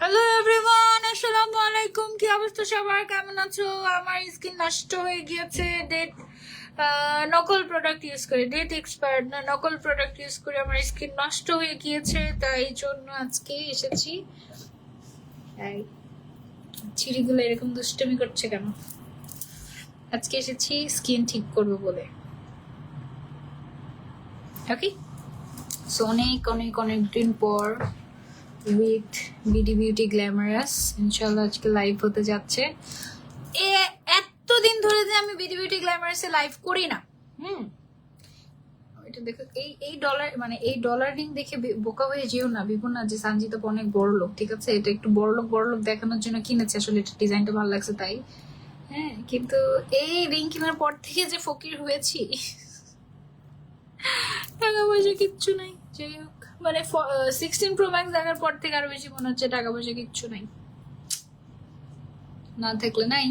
Hello everyone, আসসালামু আলাইকুম। কি অবস্থা সবার, কেমন আছো? আমার স্কিন নষ্ট হয়ে গিয়েছে ডেট নকল প্রোডাক্ট ইউজ করে, ডেট এক্সপায়ার্ড না, নকল প্রোডাক্ট ইউজ করে আমার স্কিন নষ্ট হয়ে গিয়েছে। তাই জন্য আজকে এসেছি। এই চিড়িগুলো এরকম দুষ্টুমি করছে কেন? আজকে এসেছি স্কিন ঠিক করবো বলে। ওকে, সো অনেক অনেক অনেক দিন পর উইথ বিডি বিউটি গ্ল্যামারাস ইনশাআল্লাহ আজকে লাইভ হতে যাচ্ছে। এতদিন ধরে যে আমি বিডি বিউটি গ্ল্যামারাসে লাইভ করি না। এটা দেখো, এই ডলার মানে এই ডলার রিং দেখে বোকা হয়ে যেও না, ভেবো না যে সানজিদ আপু অনেক বড় লোক। ঠিক আছে, এটা একটু বড় লোক দেখানোর জন্য কিনেছে, আসলে এটা ডিজাইনটা ভালো লাগছে তাই। হ্যাঁ, কিন্তু এই রিং কেনার পর থেকে যে ফকির হয়েছি, টাকা পয়সা কিচ্ছু নাই। যাই হোক, মানে 16 প্রো ম্যাক্স দেখার পর থেকে আরো বেশি মনে হচ্ছে টাকা পয়সা কিচ্ছু নাই। না থাকলে নাই,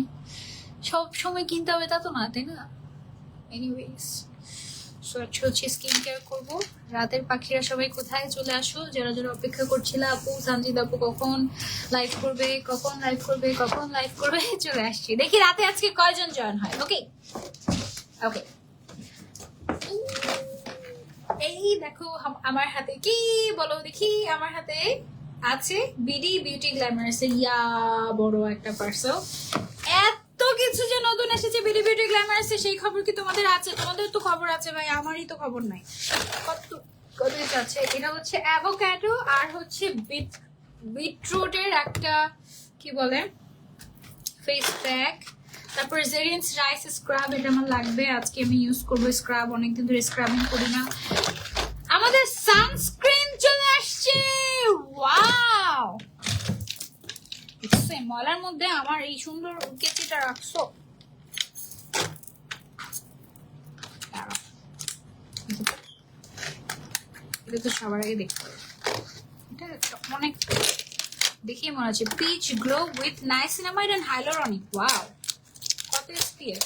সব সময় কিনতে হবে তা তো না, তাই না? এনিওয়েজ, হচ্ছে স্কিন কেয়ার করবো। রাতের পাখিরা সবাই কোথায় চলে আসো, যারা যারা অপেক্ষা করছিল আপু সানজিদ আপু কখন লাইভ করবে, কখন লাইভ করবে, কখন লাইভ করবে, চলে আসছি। দেখি রাতে আজকে কয়জন জয়েন হয়। ওকে ওকে, এই দেখো আমার হাতে কি, বলো দেখি। আমার হাতে আছে বিডি বিউটি গ্ল্যামারাস এর বড় একটা পার্সেল। এত কিছু যে নতুন এসেছে বিডি বিউটি গ্ল্যামারাস এ, সেই খবর কি তোমাদের আছে? তোমাদের তো খবর আছে ভাই, আমারই তো খবর নাই। কত কত কিছু আছে। এটা হচ্ছে অ্যাভোক্যাডো আর হচ্ছে বিটরুটের একটা কি বলে ফেস প্যাক। তারপর জেরিন্স রাইস স্ক্রাব, এটা আমার লাগবে, আজকে আমি ইউজ করবো স্ক্রাব, অনেকদিন ধরে স্ক্রাবিং করি না। আমাদের সানস্ক্রিন চলে আসছে, ওয়াও! দেখছো মলার মধ্যে আমার এই সুন্দর কেচিটা রাখছো। এটা তো সবার আগে দেখতে হবে, এটা অনেক দেখেই মনে হচ্ছে peach glow with niacinamide and hyaluronic. Wow, কত এসপিএফ?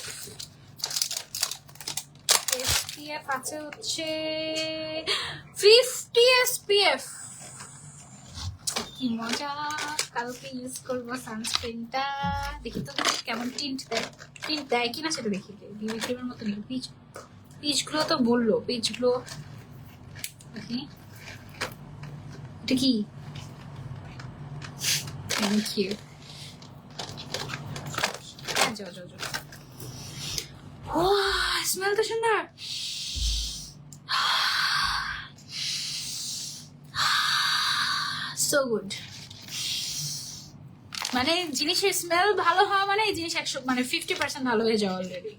এসপিএফ আছে হচ্ছে 50 এসপিএফ। কি মজা, কালকে ইউজ করবো সানস্ক্রিনটা। দেখি তো কেমন টিন্ট দেয়, টিন্ট দেয় কিনা সেটা দেখি। বিবি ক্রিমের মতো নাকি? পিচ গ্লো তো বললো, পিচ গ্লো। দেখি এটা কি। Thank you. যাও যাও যাও, স্মেল তো সুন্দর। So good. মানে জিনিসের স্মেল ভালো হওয়া মানে এই জিনিস 50% ভালো হয়ে যাওয়া অলরেডি।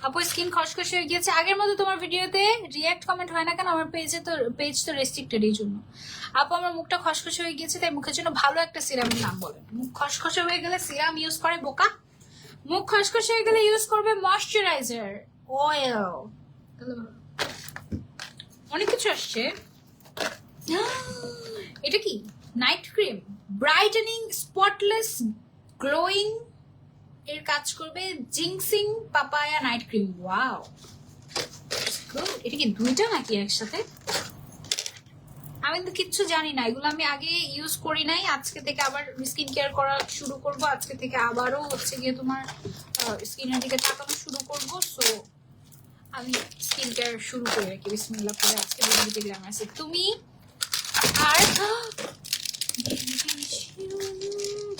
আপু স্কিন খসখসে হয়ে গিয়েছে। আগের মতো তোমার ভিডিওতে রিয়াক্ট কমেন্ট হয় না কেন? আমার পেজ তো রেস্ট্রিক্টেড, এই জন্য। আপু আমার মুখটা খসখসে হয়ে গিয়েছে, তাই মুখের জন্য ভালো একটা সিরামের নাম বলেন। মুখ খসখসে হয়ে গেলে সিরাম ইউজ করে বোকা, মুখ খসখসে হয়ে গেলে ইউজ করবে ময়শ্চারাইজার অয়েল। অনেক কিছু আসছে। এটা কি? Night cream, brightening spotless glowing এর কাজ করবে, জিংসিং পাপায়া নাইট ক্রিম। ওয়াও, এটা কি দুইটা নাকি একসাথে? আমি তো কিচ্ছু জানি না, এগুলো আমি আগে ইউজ করি নাই। আজকে থেকে আবার স্কিন কেয়ার করা শুরু করব, আজকে থেকে আবারও হচ্ছে গিয়ে তোমার স্কিনের দিকে তাকানো শুরু করবো। সো আমি স্কিন কেয়ার শুরু করি আর কি, বিসমিল্লাহ করে। আজকে বিউটি গ্ল্যামারাস তুমি আর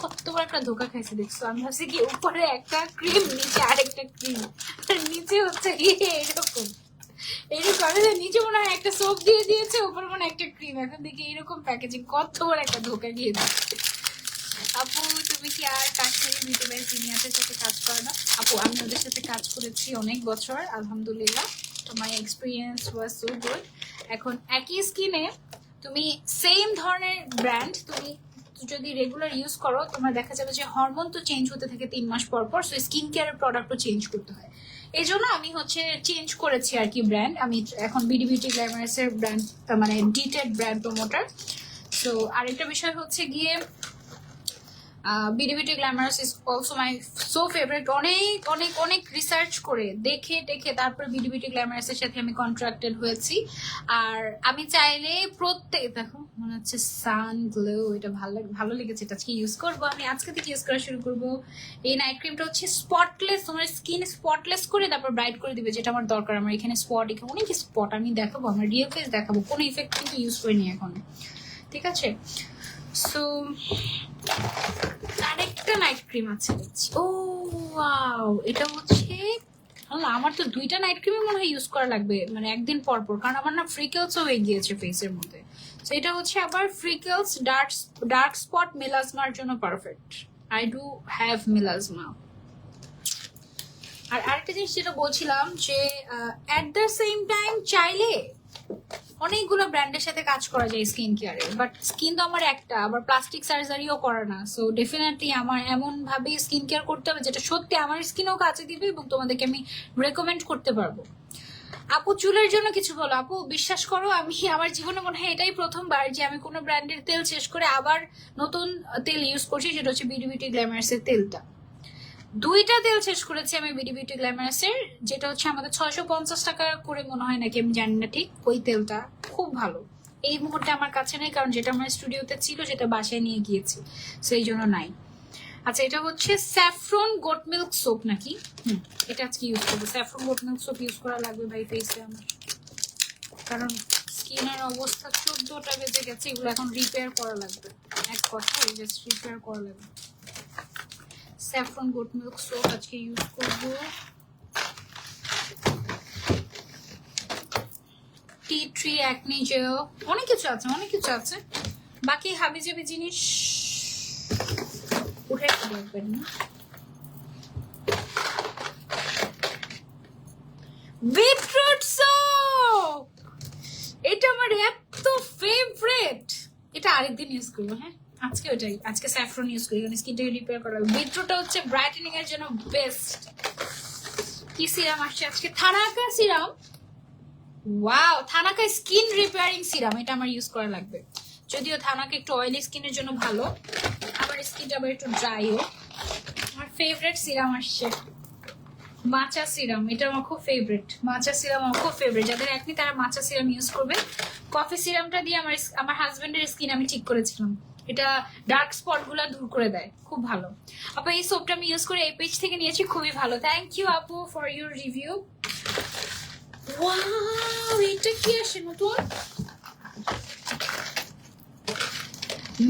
কত বড় একটা ধোকা খাইছে দেখছো। আমি ভাবছি কি উপরে একটা ক্রিম, নিচে আরেকটা ক্রিম, আর নিচে হচ্ছে এরকম নিচে মনে হয় একটা সোপ দিয়ে দিয়েছে, উপর মনে একটা ক্রিম। এখন দেখি এরকম প্যাকেজিং, কত বড় একটা ধোকা দিয়ে দিচ্ছে। আপু তুমি কি আর কাশ্মীরি বিউটি বাই সিনিয়ারদের সাথে কাজ করো না? আপু আমি ওদের সাথে কাজ করেছি অনেক বছর, আলহামদুলিল্লাহ। তো মাই এক্সপিরিয়েন্স ওয়াজ সো গুড। এখন একই স্কিনে তুমি সেম ধরনের ব্র্যান্ড তুমি যদি রেগুলার ইউজ করো, তোমার দেখা যাবে যে হরমোন তো চেঞ্জ হতে থাকে 3 মাস পর পর। সো স্কিন কেয়ারের প্রোডাক্টও চেঞ্জ করতে হয়, এই জন্য আমি হচ্ছে চেঞ্জ করেছি আর কি ব্র্যান্ড। আমি এখন বিডি বিউটি গ্ল্যামারাস এর ব্র্যান্ড, মানে ডিটেড ব্র্যান্ড প্রমোটার। সো আরেকটা বিষয় হচ্ছে গিয়ে BD beauty glamorous is also my so favourite. অনেক অনেক অনেক রিসার্চ করে দেখে দেখে তারপর বিডি বিউটি গ্ল্যামারাসের সাথে আমি কন্ট্রাক্টেড হয়েছি। আর আমি চাইলে প্রত্যেক, দেখো মনে হচ্ছে সান গ্লো, এটা ভালো লেগেছে, এটা আজকে ইউজ করবো, আমি আজকে থেকে ইউজ করা শুরু করবো। এই নাইট ক্রিমটা হচ্ছে স্পটলেস, তোমার স্কিন স্পটলেস করে তারপর ব্রাইট করে দিবে, যেটা আমার দরকার। আমার এখানে স্পট, এখানে অনেক স্পট, আমি দেখাবো আমার রিয়েল ফেস দেখাবো, কোনো ইফেক্ট কিন্তু ইউজ করিনি এখন, ঠিক আছে? সো আরেকটা নাইট ক্রিম আছে দেখছি, ও ওয়াও, এটা হচ্ছে আমার তো 2টা নাইট ক্রিম মনে হয় ইউজ করা লাগবে, মানে একদিন পর পর, কারণ আমার না ফ্রিকেলসও হয়ে গিয়েছে ফেসের মধ্যে। তো এটা হচ্ছে আবার ফ্রিকেলস ডার্ক স্পট মেলাজমার জন্য perfect. I do have melasma. আর আরেকটা জিনিস যেটা বলছিলাম যে অ্যাট দ্য সেম টাইম চাইলে অনেকগুলো ব্র্যান্ডের সাথে কাজ করা যায় স্কিন কেয়ারে, বাট স্কিন তো আমার একটা, আবার প্লাস্টিক সার্জারিও করা না। সো ডেফিনেটলি আমার এমন ভাবে স্কিন কেয়ার করতে হবে যেটা সত্যি আমার স্কিনও কাজে দিবে এবং তোমাদেরকে আমি রেকমেন্ড করতে পারবো। আপু চুলের জন্য কিছু বলো। আপু বিশ্বাস করো, আমি আমার জীবনে মনে হয় এটাই প্রথমবার যে আমি কোনো ব্র্যান্ডের তেল শেষ করে আবার নতুন তেল ইউজ করছি, যেটা হচ্ছে বিডি বিউটি গ্ল্যামারাসের তেলটা। 2টা তেল শেষ করেছি আমি বিডি বিউটি গ্ল্যামারাসের, যেটা হচ্ছে আমাদের 650 টাকা করে মনে হয় নাকি, আমি জানি না ঠিক। ওই তেলটা খুব ভালো, এই মুহূর্তে আমার কাছে নেই, কারণ যেটা আমার স্টুডিওতে ছিল সেটা বাসায় নিয়ে গিয়েছি, সেই জন্য নাই। আচ্ছা, এটা হচ্ছে স্যাফরন গোট মিল্ক সোপ নাকি, এটা আজকে ইউজ করবো। Saffron goat milk soap use করা লাগবে ভাই ফেসে আমার, কারণ স্কিনের অবস্থা 14টা বেজে গেছে, এগুলো এখন রিপেয়ার করা লাগবে। এক কথা, জাস্ট রিপেয়ার করা লাগবে। স্যাফরন গোট মিল্ক সোপ আজকে ইউজ করবো। টি ট্রি অ্যাকনি জেল, অনেক কিছু আছে, অনেক কিছু আছে। বাকি হাবিজাবি জিনিস উঠে দেখবেন না। বিটরুট সোপ, এটা আমার এত ফেভারিট, এটা আরেকদিন ইউজ করবো। হ্যাঁ, আজকে ওটাই, আজকে স্যাফরন ইউজ করি, কারণ স্কিনটাকে রিপেয়ার করা হবে। বিটরুটটা হচ্ছে ব্রাইটেনিং এর জন্য বেস্ট। কি সিরাম আসছে আজকে? Thanaka serum. Wow, thanaka skin repairing serum, এটা আমার ইউজ করা লাগবে। যদিও থানাকা একটু অয়েলি স্কিনের জন্য ভালো, আমার স্কিনটা আবার একটু ড্রাইও। আমার ফেভারিট সিরাম আসছে মাচা সিরাম, এটা আমার খুব ফেভারিট। মাচা সিরাম আমার খুব ফেভারিট, যাদের একনি তারা মাচা সিরাম ইউজ করবে। কফি সিরামটা দিয়ে আমার হাজবেন্ডের স্কিন আমি ঠিক করেছিলাম, এটা ডার্ক স্পট গুলা দূর করে দেয়, খুব ভালো। আপু এই সোপটা আমি ইউজ করে এই পেজ থেকে নিয়েছি, খুবই ভালো। থ্যাংক ইউ আপু ফর ইউর রিভিউ। ওয়াও, এটা কি আসে নতুন?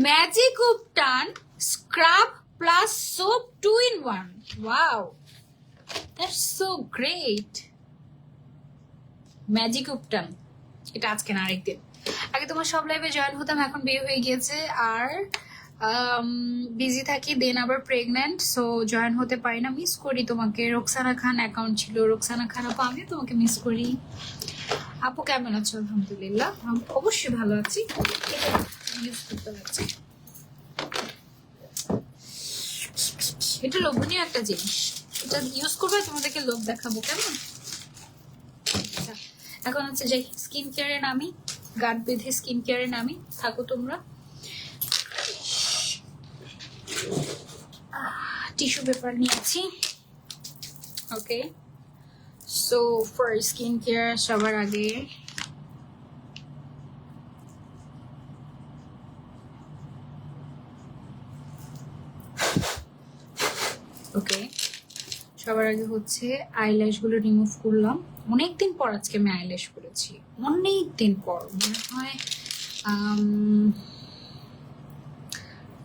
Magic ubtan scrub plus soap 2 in 1। Wow, that's so great. Magic ubtan, এটা আজকে না আরেকদিন। আগে তোমার সব লাইভে জয়েন হতাম, এখন বিয়ে হয়ে গিয়েছে আর বিজি থাকি, দেন আবার প্রেগনেন্ট, সো জয়েন হতে পারি না, মিস করি তোমাকে। রোকসানা খান অ্যাকাউন্ট ছিল, রোকসানা খান আপু, আমি তোমাকে মিস করি। আপু কেমন আছো? আলহামদুলিল্লাহ, অবশ্যই ভালো আছি। ইউজ করতে লাগছে, এটা লোভনীয় একটা জিনিস, এটা ইউজ করবে, তোমাদেরকে লোভ দেখাবো কেমন। এখন হচ্ছে যে স্কিন কেয়ারে নামি, গাট বেঁধে স্কিন কেয়ারে নামি, থাকো তোমরা। টিস্যু পেপার নিয়েছি, ওকে। সো ফর স্কিন কেয়ার সবার আগে হচ্ছে আইল্যাশ গুলো রিমুভ করলাম। অনেকদিন পর আজকে আমি আইল্যাশ করেছি, অনেকদিন পর, মনে হয়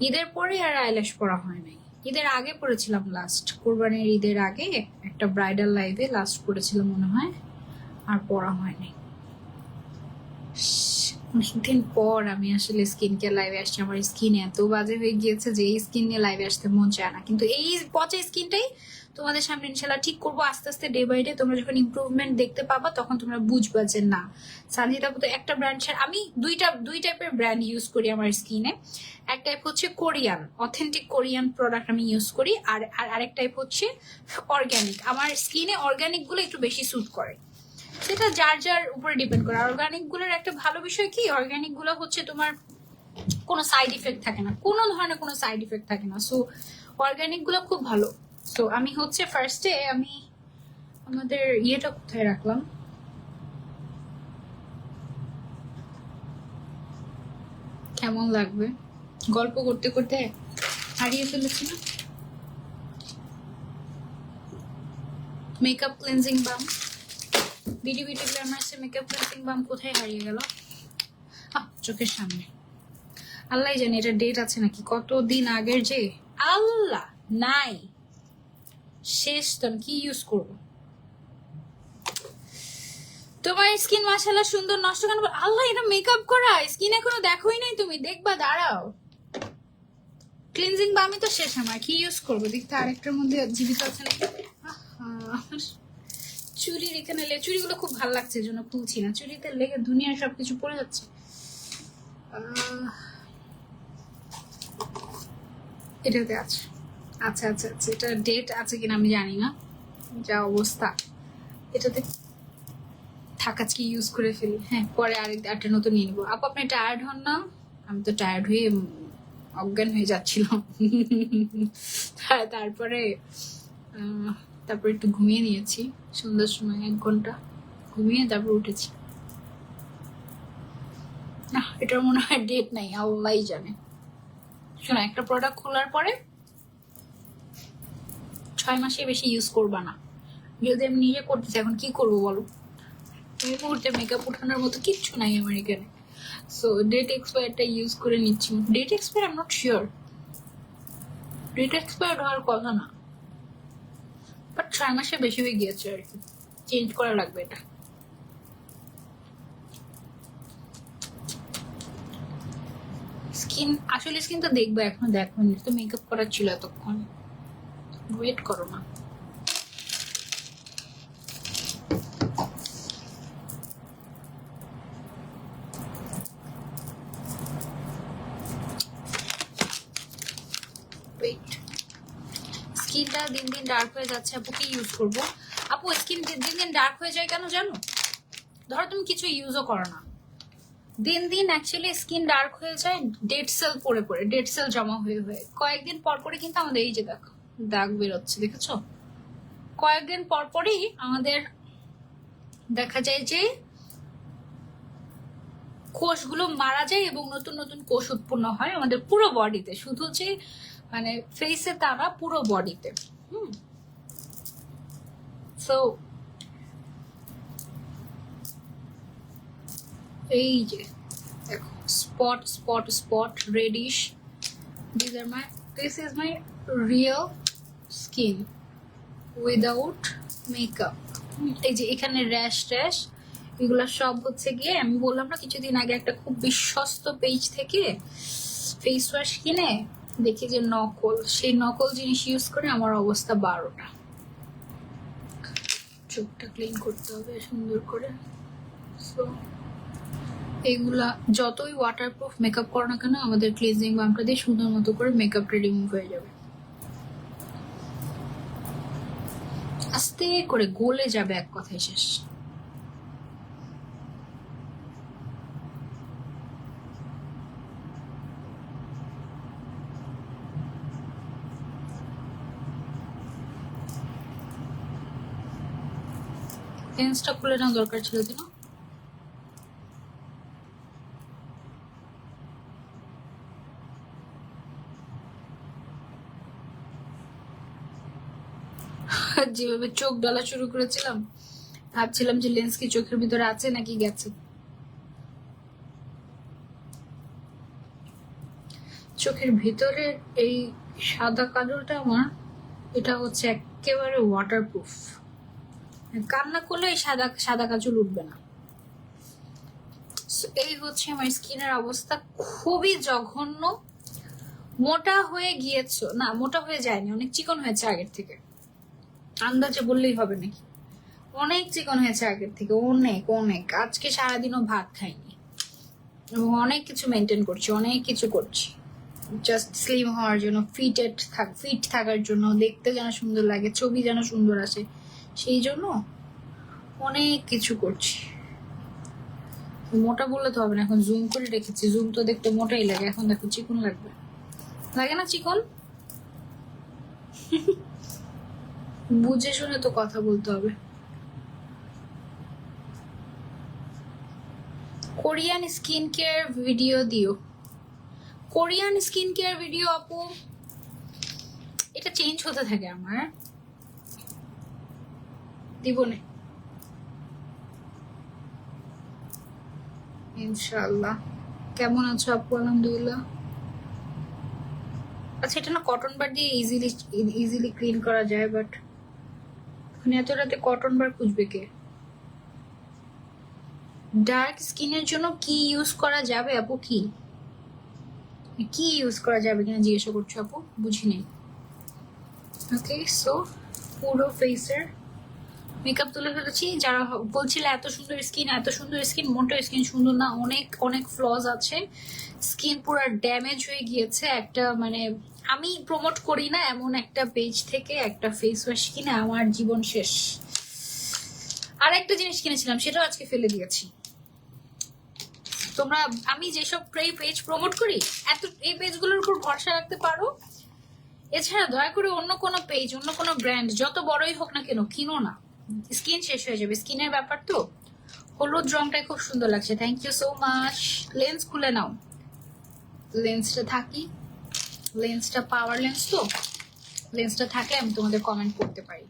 ঈদের পরে আর আইল্যাশ পরা হয় নাই। ঈদের আগে পরেছিলাম লাস্ট, কোরবানির ঈদের আগে একটা ব্রাইডাল লাইভে লাস্ট করেছিলাম মনে হয়, আর পরা হয় নাই। অনেকদিন পর আমি আসলে স্কিন কেয়ার লাইভে আসছি। আমার স্কিন এত বাজে হয়ে গিয়েছে যে এই স্কিন নিয়ে লাইভে আসতে মন চায় না, কিন্তু এই পচা স্কিনটাই তোমাদের সামনে ইনশাল্লাহ ঠিক করবো আস্তে আস্তে, ডে বাই ডে। তোমরা যখন ইমপ্রুভমেন্ট দেখতে পাবা তখন তোমরা বুঝবা যে না, সানজিদ আপু তো একটা ব্র্যান্ড ছাড়া। আমি দুই টাইপের ব্র্যান্ড ইউজ করি আমার স্কিনে। এক টাইপ হচ্ছে কোরিয়ান, অথেন্টিক কোরিয়ান প্রোডাক্ট আমি ইউজ করি, আর আরেক টাইপ হচ্ছে অর্গ্যানিক। আমার স্কিনে অর্গ্যানিক গুলো একটু বেশি স্যুট করে, সেটা যার যার উপরে ডিপেন্ড করে। অর্গানিক গুলোর একটা ভালো বিষয় কি, অর্গানিক গুলো হচ্ছে তোমার কোনো সাইড ইফেক্ট থাকে না, কোনো ধরনের কোনো সাইড ইফেক্ট থাকে না। সো অর্গানিক গুলো খুব ভালো। সো আমি হচ্ছে ফার্স্টে আমি আমাদের ইয়েটা কোথায় রাখলাম, কেমন লাগবে গল্প করতে করতে হারিয়ে ফেলেছি না। মেকআপ ক্লেন্সিং বাম, বিডি বিউটি গ্ল্যামার্সের মেকআপ ক্লেন্সিং বাম কোথায় হারিয়ে গেল? চোখের সামনে। আল্লাহ জানি এটা ডেট আছে নাকি, কতদিন আগের যে, আল্লাহ নাই, শেষ। তো কি ইউজ করবো? তোমার স্কিন মাশাআল্লাহ সুন্দর, নষ্ট কেন? আল্লাহ, এটা মেকআপ করা স্কিন এখনো দেখোই নাই তুমি, দেখবা দাঁড়াও। ক্লিনজিং বামই তো শেষ আমার, কি ইউজ করবো দেখতে। আরেকটার মধ্যে জীবিত আছে নাকি? চুরির এখানে চুরিগুলো খুব ভালো লাগছে, জন্য খুলছি না। চুরিতে লেগে দুনিয়ার সবকিছু পড়ে যাচ্ছে। এটাতে আছে, আচ্ছা আচ্ছা আচ্ছা, এটা ডেট আছে কিনা আমি জানি না, যা অবস্থা। এটাতে থাক, আজকে ইউজ করে ফেলি। হ্যাঁ, পরে আরেকটা নতুন নিয়ে নিবো। আপু আপনি টায়ার্ড হন না? আমি তো টায়ার্ড হয়ে অজ্ঞান হয়ে যাচ্ছিলাম। তারপরে একটু ঘুমিয়ে নিয়েছি সন্ধ্যার সময়, 1 ঘন্টা ঘুমিয়ে তারপর উঠেছি। না, এটার মনে হয় ডেট নাই, আল্লাহ জানে। শোনো, একটা প্রোডাক্ট খোলার পরে 6 মাসে বেশি ইউজ করবা না। যদি আমি নিজে করতেছি, এখন কি করবো বলো? এই মুহূর্তে মেকআপ উঠানোর মতো কিচ্ছু নাই আমার এখানে। সো ডেট এক্সপায়ারটা ইউজ করে নিচ্ছি। Date expire I am not sure, date expire হওয়ার কথা না, বাট 6 মাসে বেশি হয়ে গিয়েছে আর কি, চেঞ্জ করা লাগবে এটা। স্কিন আসলে স্কিন তো দেখবো, এখন দেখো তো মেকআপ করার ছিল এতক্ষণ, ওয়েট করো না। স্কিনটা দিন দিন ডার্ক হয়ে যাচ্ছে। আপু কি ইউজ করবো? আপু স্কিন দিন দিন ডার্ক হয়ে যায় কেন জানো? ধরো তুমি কিছু ইউজও করো না, দিন দিন অ্যাকচুয়ালি স্কিন ডার্ক হয়ে যায় ডেড সেল পড়ে পড়ে, ডেড সেল জমা হয়ে হয়ে। কয়েকদিন পর পরই কিন্তু আমাদের এই যে দেখো দাগ বেরোচ্ছে, দেখেছো? কয়েকদিন পর পরই আমাদের দেখা যায় যে কোষগুলো মারা যায় এবং নতুন নতুন কোষ উৎপন্ন হয় আমাদের পুরো বডিতে, শুধু যে মানে ফেসে তা না, পুরো বডিতে। সো এই যে দেখো spot spot spot reddish, this is my real skin without makeup. এই যে এখানে র্যাশ ট্যাশ এগুলো সব হচ্ছে গিয়ে, আমি বললাম না কিছুদিন আগে একটা খুব বিশ্বস্ত পেজ থেকে ফেস ওয়াশ কিনে দেখি যে নকল, সেই নকল জিনিস ইউজ করে আমার অবস্থা 12টা। চোখটা ক্লিন করতে হবে সুন্দর করে। সো এইগুলা যতই ওয়াটারপ্রুফ মেকআপ করো না কেন, আমাদের ক্লিনজিং বামটা দিয়ে সুন্দর মতো করে মেকআপটা রিমুভ হয়ে যাবে, আস্তে করে গলে যাবে, এক কথায় শেষ। লেন্সটা খুলে নেওয়া দরকার ছিল কি না? যেভাবে চোখ ডলা শুরু করেছিলাম, ভাবছিলাম যে লেন্স কি চোখের ভিতরে আছে নাকি গেছে। চোখের ভিতরে এই সাদা কাজলটা আমার, এটা হচ্ছে একেবারে ওয়াটারপ্রুফ, কান্না করলে এই সাদা সাদা কাজল উঠবে না। এই হচ্ছে আমার স্কিনের অবস্থা, খুবই জঘন্য। মোটা হয়ে গিয়েছো না? মোটা হয়ে যায়নি, অনেক চিকন হয়েছে আগের থেকে, আন্দাজে বললেই হবে নাকি? অনেক চিকন হয়েছে আগের থেকে, অনেক অনেক। আজকে সারাদিনও ভাত খাইনি এবং অনেক কিছু মেনটেন করছি, অনেক কিছু করছি জাস্ট স্লিম হওয়ার জন্য, ফিট থাকার জন্য, দেখতে যেন সুন্দর লাগে, ছবি যেন সুন্দর আসে, সেই জন্য অনেক কিছু করছি। মোটা বললে তো হবে না, এখন জুম করে রেখেছি, জুম তো দেখতে মোটাই লাগে, এখন দেখো চিকন লাগবে, লাগে না চিকন? বুঝে শুনে তো কথা বলতে হবে। কোরিয়ান স্কিন কেয়ার ভিডিও দিও, কোরিয়ান স্কিন কেয়ার ভিডিও আপু, এটা চেঞ্জ হতে থাকে আমার, দিব না ইনশাআল্লাহ। কেমন আছো আপু? আলহামদুলিল্লাহ। আচ্ছা, এটা না কটন বার দিয়ে ইজিলি ক্লিন করা যায়, বাট এত রাতে কটন বার খুঁজবে কে? ডার্ক স্কিনের জন্য কি ইউজ করা যাবে আপু? কি ইউজ করা যাবে কিনা জিজ্ঞাসা করছো আপু, বুঝি নেই। ওকে, সো পুরো ফেসের মেকআপ তুলে ফেলেছি। যারা বলছিলে এত সুন্দর স্কিন, এত সুন্দর স্কিন, মোটো স্কিন সুন্দর না, অনেক অনেক ফ্লজ আছে, স্কিন পুরো ড্যামেজ হয়ে গিয়েছে। একটা মানে আমি প্রমোট করি না এমন একটা পেজ থেকে একটা ফেস ওয়াশ কিনে আমার জীবন শেষ। আর একটা জিনিস কিনেছিলাম, সেটাও আজকে ফেলে দিয়েছি। তোমরা, আমি যেসব পেজ প্রমোট করি, এই পেজগুলোর উপর ভরসা রাখতে পারো। এছাড়া দয়া করে অন্য কোনো পেজ, অন্য কোনো ব্র্যান্ড যত বড়ই হোক না কেন কিনো না, স্কিন শেষ হয়ে যাবে। স্কিনের ব্যাপার তো। হলুদ রংটাই খুব সুন্দর লাগছে, thank you so much. Lens খুলে নাও, লেন্সটা থাকি, লেন্সটা পাওয়ার লেন্স তো, লেন্সটা থাকলে আমি তোমাদের কমেন্ট করতে পারি।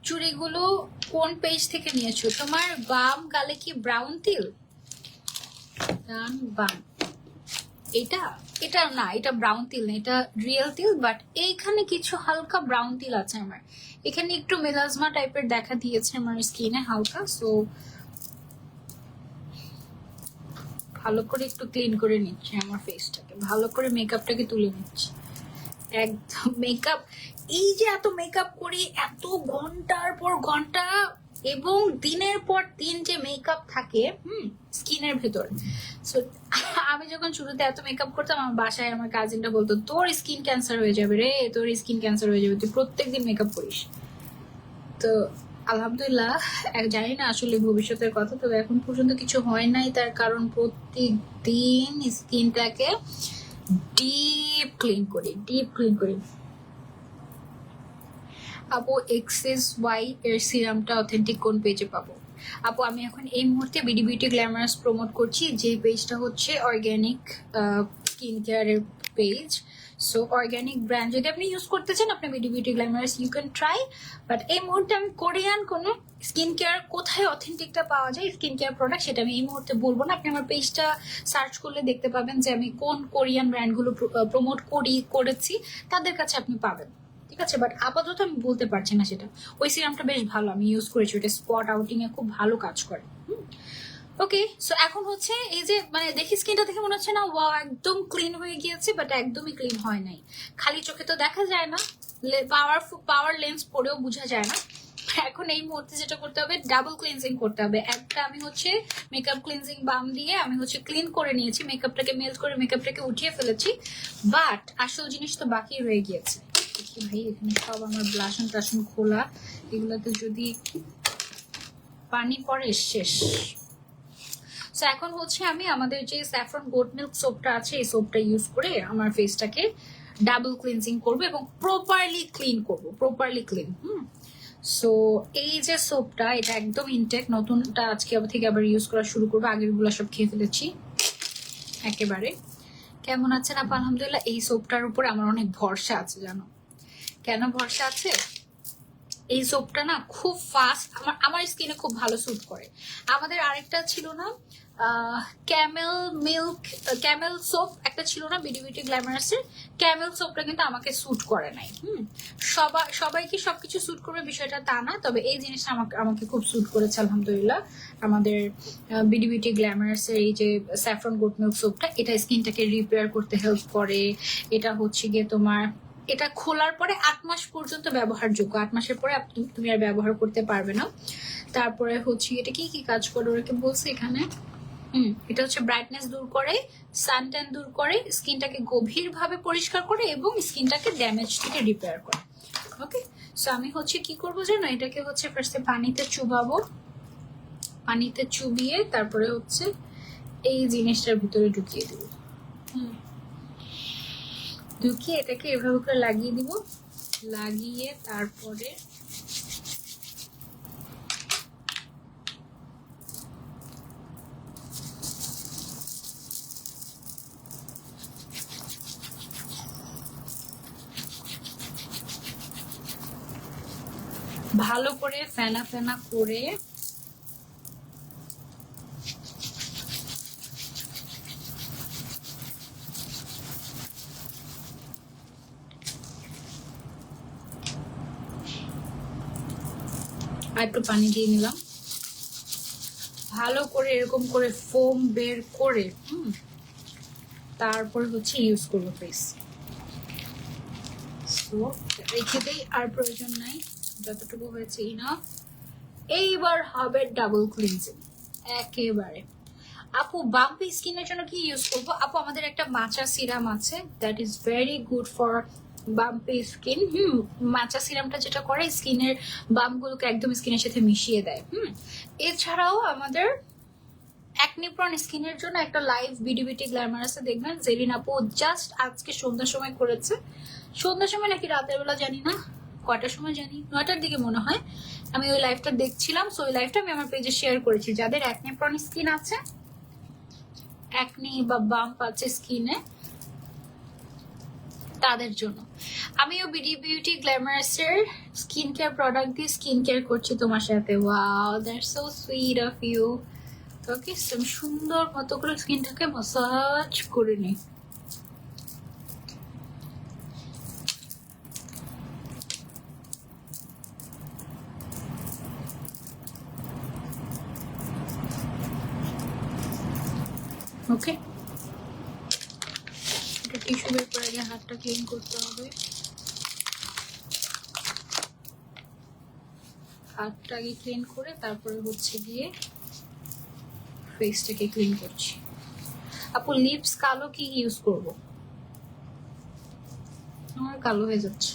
চুড়িগুলো কোন পেজ থেকে নিয়েছো? তোমার বাম গালে কি ব্রাউন তিল? বাম, এটা না, এটা ব্রাউন তিল না, এটা রিয়েল তিল, বাট এইখানে কিছু হালকা ব্রাউন তিল আছে আমার। এখানে একটু মেলাজমা টাইপের দেখা দিয়েছে আমার স্কিনে হালকা, সো ভালো করে একটু ক্লিন করে নিচ্ছি আমার ফেসটাকে, ভালো করে মেকআপটাকে তুলে নিচ্ছি একদম। মেকআপ, এই যে এত মেকআপ করি, এত ঘন্টার পর ঘন্টা এবং দিনের পর দিন যে মেকআপ থাকে স্কিনের ভেতর। সো আমি যখন শুরুতে এত মেকআপ করতাম, আমার বাসায় আমার কাজিনটা বলতো, তোর স্কিন ক্যান্সার হয়ে যাবে রে, তোর স্কিন ক্যান্সার হয়ে যাবে, তুই প্রত্যেকদিন মেকআপ করিস। তো আলহামদুলিল্লাহ, জানি না আসলে ভবিষ্যতের কথা, তবে এখন পর্যন্ত কিছু হয় নাই। তার কারণ প্রত্যেকদিন স্কিনটাকে ডিপ ক্লিন করি। আপু XSY এর সিরামটা অথেন্টিক কোন পেজে পাবো? আপু আমি এখন এই মুহূর্তে বিডি বিউটি গ্ল্যামারাস প্রমোট করছি, যে পেজটা হচ্ছে অর্গ্যানিক স্কিন কেয়ারের পেজ। সো অর্গ্যানিক ব্র্যান্ড যদি আপনি ইউজ করতে চান, আপনি BD beauty glamorous you can try. But এই মুহূর্তে আমি কোরিয়ান কোনো স্কিন কেয়ার, কোথায় অথেন্টিকটা পাওয়া যায় স্কিন কেয়ার প্রোডাক্ট, সেটা আমি এই মুহূর্তে বলবো না। আপনি আমার পেজটা সার্চ করলে দেখতে পাবেন যে আমি কোন কোরিয়ান ব্র্যান্ডগুলো প্রমোট করেছি, তাদের কাছে আপনি পাবেন, ঠিক আছে? বাট আপাতত আমি বলতে পারছি না সেটা। ওই সিরামটা বেশ ভালো, আমি ইউজ করেছি, ওটা স্পট আউটিং এ খুব ভালো কাজ করে। ওকে, সো এখন হচ্ছে এই যে মানে দেখি স্কিনটা দেখে মনে হচ্ছে না ওয়াও একদম ক্লিন হয়ে গিয়েছে, বাট একদমই ক্লিন হয় নাই। খালি চোখে তো দেখা যায় না, পাওয়ার লেন্স পরেও বোঝা যায় না। এখন এই মুহূর্তে যেটা করতে হবে, ডাবল ক্লিনজিং করতে হবে। একটা আমি হচ্ছে মেকআপ ক্লিনজিং বাম দিয়ে আমি হচ্ছে ক্লিন করে নিয়েছি, মেকআপটাকে মেল্ট করে মেকআপটাকে উঠিয়ে ফেলেছি, বাট আসল জিনিস তো বাকি রয়ে গিয়েছে। দেখি ভাই, এখানে সব আমার ব্লাশন টাশন খোলা, এগুলোতে যদি পানি পড়ে শেষ। সো এখন হচ্ছে আমি আমাদের যে স্যাফরন গোট মিল্ক সোপটা আছে, এই সোপটা ইউজ করে আমার ফেসটাকে ডাবল ক্লিনজিং করবো এবং প্রপারলি ক্লিন সো এই যে সোপটা, এটা একদম ইনটেক, নতুনটা আজকে থেকে আবার ইউজ করা শুরু করবো, আগের গুলো সব খেয়ে ফেলেছি একেবারে। কেমন আছেন আপা? আলহামদুলিল্লাহ। এই সোপটার উপর আমার অনেক ভরসা আছে, জানো কেন ভরসা আছে? এই সোপটা না খুব ফাস্ট আমার স্কিনে খুব ভালো স্যুট করে। আমাদের আরেকটা ছিল না, ক্যামেল সোপ একটা ছিল না বিডি বিউটি গ্ল্যামারাসের, ক্যামেল সোপটা কিন্তু আমাকে স্যুট করে নাই। সবাইকে সবকিছু স্যুট করবে বিষয়টা তা না, তবে এই জিনিসটা আমাকে খুব স্যুট করেছে আলহামদুলিল্লাহ। আমাদের বিডি বিউটি গ্ল্যামারাসের এই যে স্যাফরন গোট মিল্ক সোপটা, এটা স্কিনটাকে রিপেয়ার করতে হেল্প করে। এটা হচ্ছে গিয়ে তোমার, এটা খোলার পরে 8 মাস পর্যন্ত ব্যবহারযোগ্য, 8 মাসের পরে তুমি আর ব্যবহার করতে পারবে না। তারপরে হচ্ছে এটা কি কি কাজ করে ওরা বলছে এখানে, এটা হচ্ছে ব্রাইটনেস দূর করে, সানট্যান দূর করে, স্কিনটাকে গভীরভাবে পরিষ্কার করে এবং স্কিনটাকে ড্যামেজ থেকে রিপেয়ার করে। ওকে, সো আমি হচ্ছে কি করবো জানো, এটাকে হচ্ছে ফার্স্টে পানিতে চুবাবো, পানিতে চুবিয়ে তারপরে হচ্ছে এই জিনিসটার ভিতরে ঢুকিয়ে দিব। ঢুকিয়ে এটাকে এভাবে করে লাগিয়ে দিব, লাগিয়ে তারপরে ভালো করে ফেনা ফেনা করে আর একটু পানি দিয়ে নিলাম, ভালো করে এরকম করে ফোম বের করে তারপর হচ্ছে ইউজ করবো ফেস। সো রেখে দেই, আর প্রয়োজন নাই, যতটুকু হয়েছে ইনাফ। এইবার হবে ডাবল ক্লিনজিং একেবারে। আপু বাম্পি স্কিনের জন্য কি ইউজ করবো? আপু আমাদের একটা মাচা সিরাম আছে, that is very good for bumpy skin. মাচা সিরামটা যেটা করে স্কিনের বাম্পগুলোকে একদম স্কিনের সাথে মিশিয়ে দেয়। এছাড়াও আমাদের অ্যাকনি প্রন স্কিনের জন্য একটা লাইভ বিউটি গ্ল্যামারাসে দেখবেন জেরিন আপু জাস্ট আজকে সন্ধ্যার সময় করেছে। সন্ধ্যার সময় নাকি রাতের বেলা জানি না, কয়টার সময় জানি, 9টার দিকে মনে হয়। আমি ওই লাইভটা দেখছিলাম, সো ওই লাইভটা আমি আমার পেজে শেয়ার করেছি। যাদের অ্যাকনি প্রন স্কিন আছে, অ্যাকনি বা বাম্প আছে স্কিনে, তাদের জন্য। আমিও বিউটি গ্ল্যামারাসের স্কিন কেয়ার প্রোডাক্ট দিয়ে স্কিন কেয়ার করছি তোমার সাথে। Wow, that's so sweet of you. Okay, সুন্দর মতো করে স্কিনটাকে ম্যাসাজ করে নিই। ওকে, এটা টিস্যু বের করে আগে হাতটা ক্লিন করতে হবে। হাতটা আগে ক্লিন করে তারপরে হচ্ছে গিয়ে ফেসটাকে ক্লিন করছি। আপু লিপস কালো কি ইউজ করব? আমার কালো হয়ে যাচ্ছে।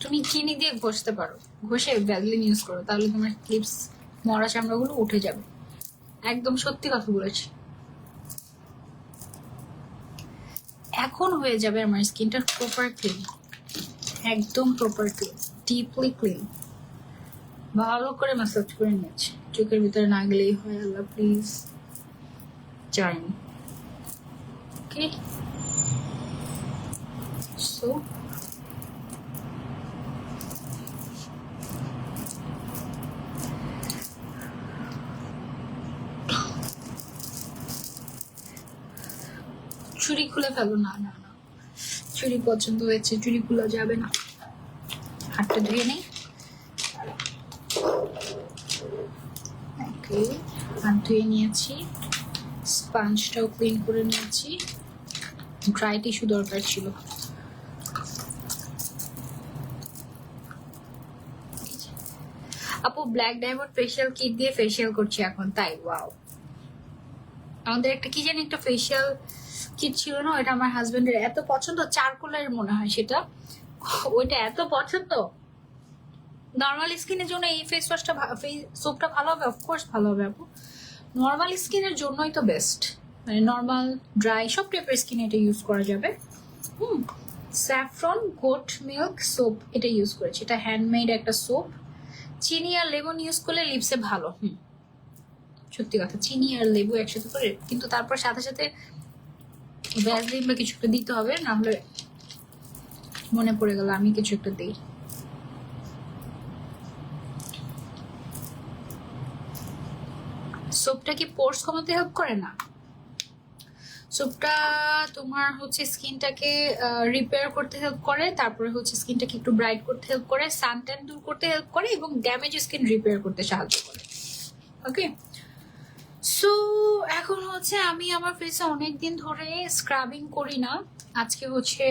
তুমি চিনি দিয়ে ঘষতে পারো, ঘষে ভ্যাসলিন ইউজ করো, তাহলে তোমার লিপস মরা চামড়াগুলো উঠে যাবে। একদম সত্যি কথা বলেছি। এখন হয়ে যাবে আমার স্কিনটা প্রপার ক্লিন, একদম প্রপার ক্লিন, ডিপলি ক্লিন। ভালো করে ম্যাসাজ করে নিয়েছি, চোখের ভিতরে না গেলেই হয়। আল্লাহ প্লিজ, যাইনি। ওকে, সো চুড়ি খুলে ফেলো। না না না, চুড়ি পছন্দ হয়েছে, চুড়ি খোলা যাবে না। হাতটা ধুয়ে নেই। ওকে, হাত ধুয়ে নিয়েছি, স্পঞ্জটাও ক্লিন করে নিয়েছি। ড্রাই টিস্যু দরকার ছিল। আপু ব্ল্যাক ডায়মন্ড ফেশিয়াল কিট দিয়ে ফেশিয়াল করছি এখন, তাই? ওয়াও, আমাদের একটা কি জানি একটা ফেশিয়াল কিট ছিল না, ওইটা আমার হাজবেন্ডের এত পছন্দ, চারকোলের মনে হয় সেটা, ওইটা এত পছন্দ। নর্মাল স্কিনের জন্য এই ফেস ওয়াশটা সোপটা ভালো হবে, অফকোর্স ভালো হবে আপু। নর্মাল স্কিনের জন্যই তো বেস্ট, মানে নর্মাল ড্রাই সব টাইপের স্কিনে এটা ইউজ করা যাবে। স্যাফরন গোট মিল্ক সোপ এটা ইউজ করেছি, এটা হ্যান্ডমেড একটা সোপ। চিনি আর লেমন ইউজ করলে লিপসে ভালো। সত্যি কথা, চিনি আর লেবু একসাথে করে, কিন্তু তারপর সাথে সাথে ভ্যাসলিন বা কিছু একটা দিতে হবে, না হলে মনে পড়ে গেল আমি কিছু একটা দিই। সোপটা কি পোর্স কমাতে হেল্প করে? না, সোপটা তোমার হচ্ছে স্কিনটাকে রিপেয়ার করতে হেল্প করে, তারপরে হচ্ছে স্কিনটাকে একটু ব্রাইট করতে হেল্প করে, সানট্যান দূর করতে হেল্প করে, এবং ড্যামেজ স্কিন রিপেয়ার করতে সাহায্য করে। ওকে, সো এখন হচ্ছে আমি আমার ফেসে অনেকদিন ধরে স্ক্রাবিং করি না। আজকে হচ্ছে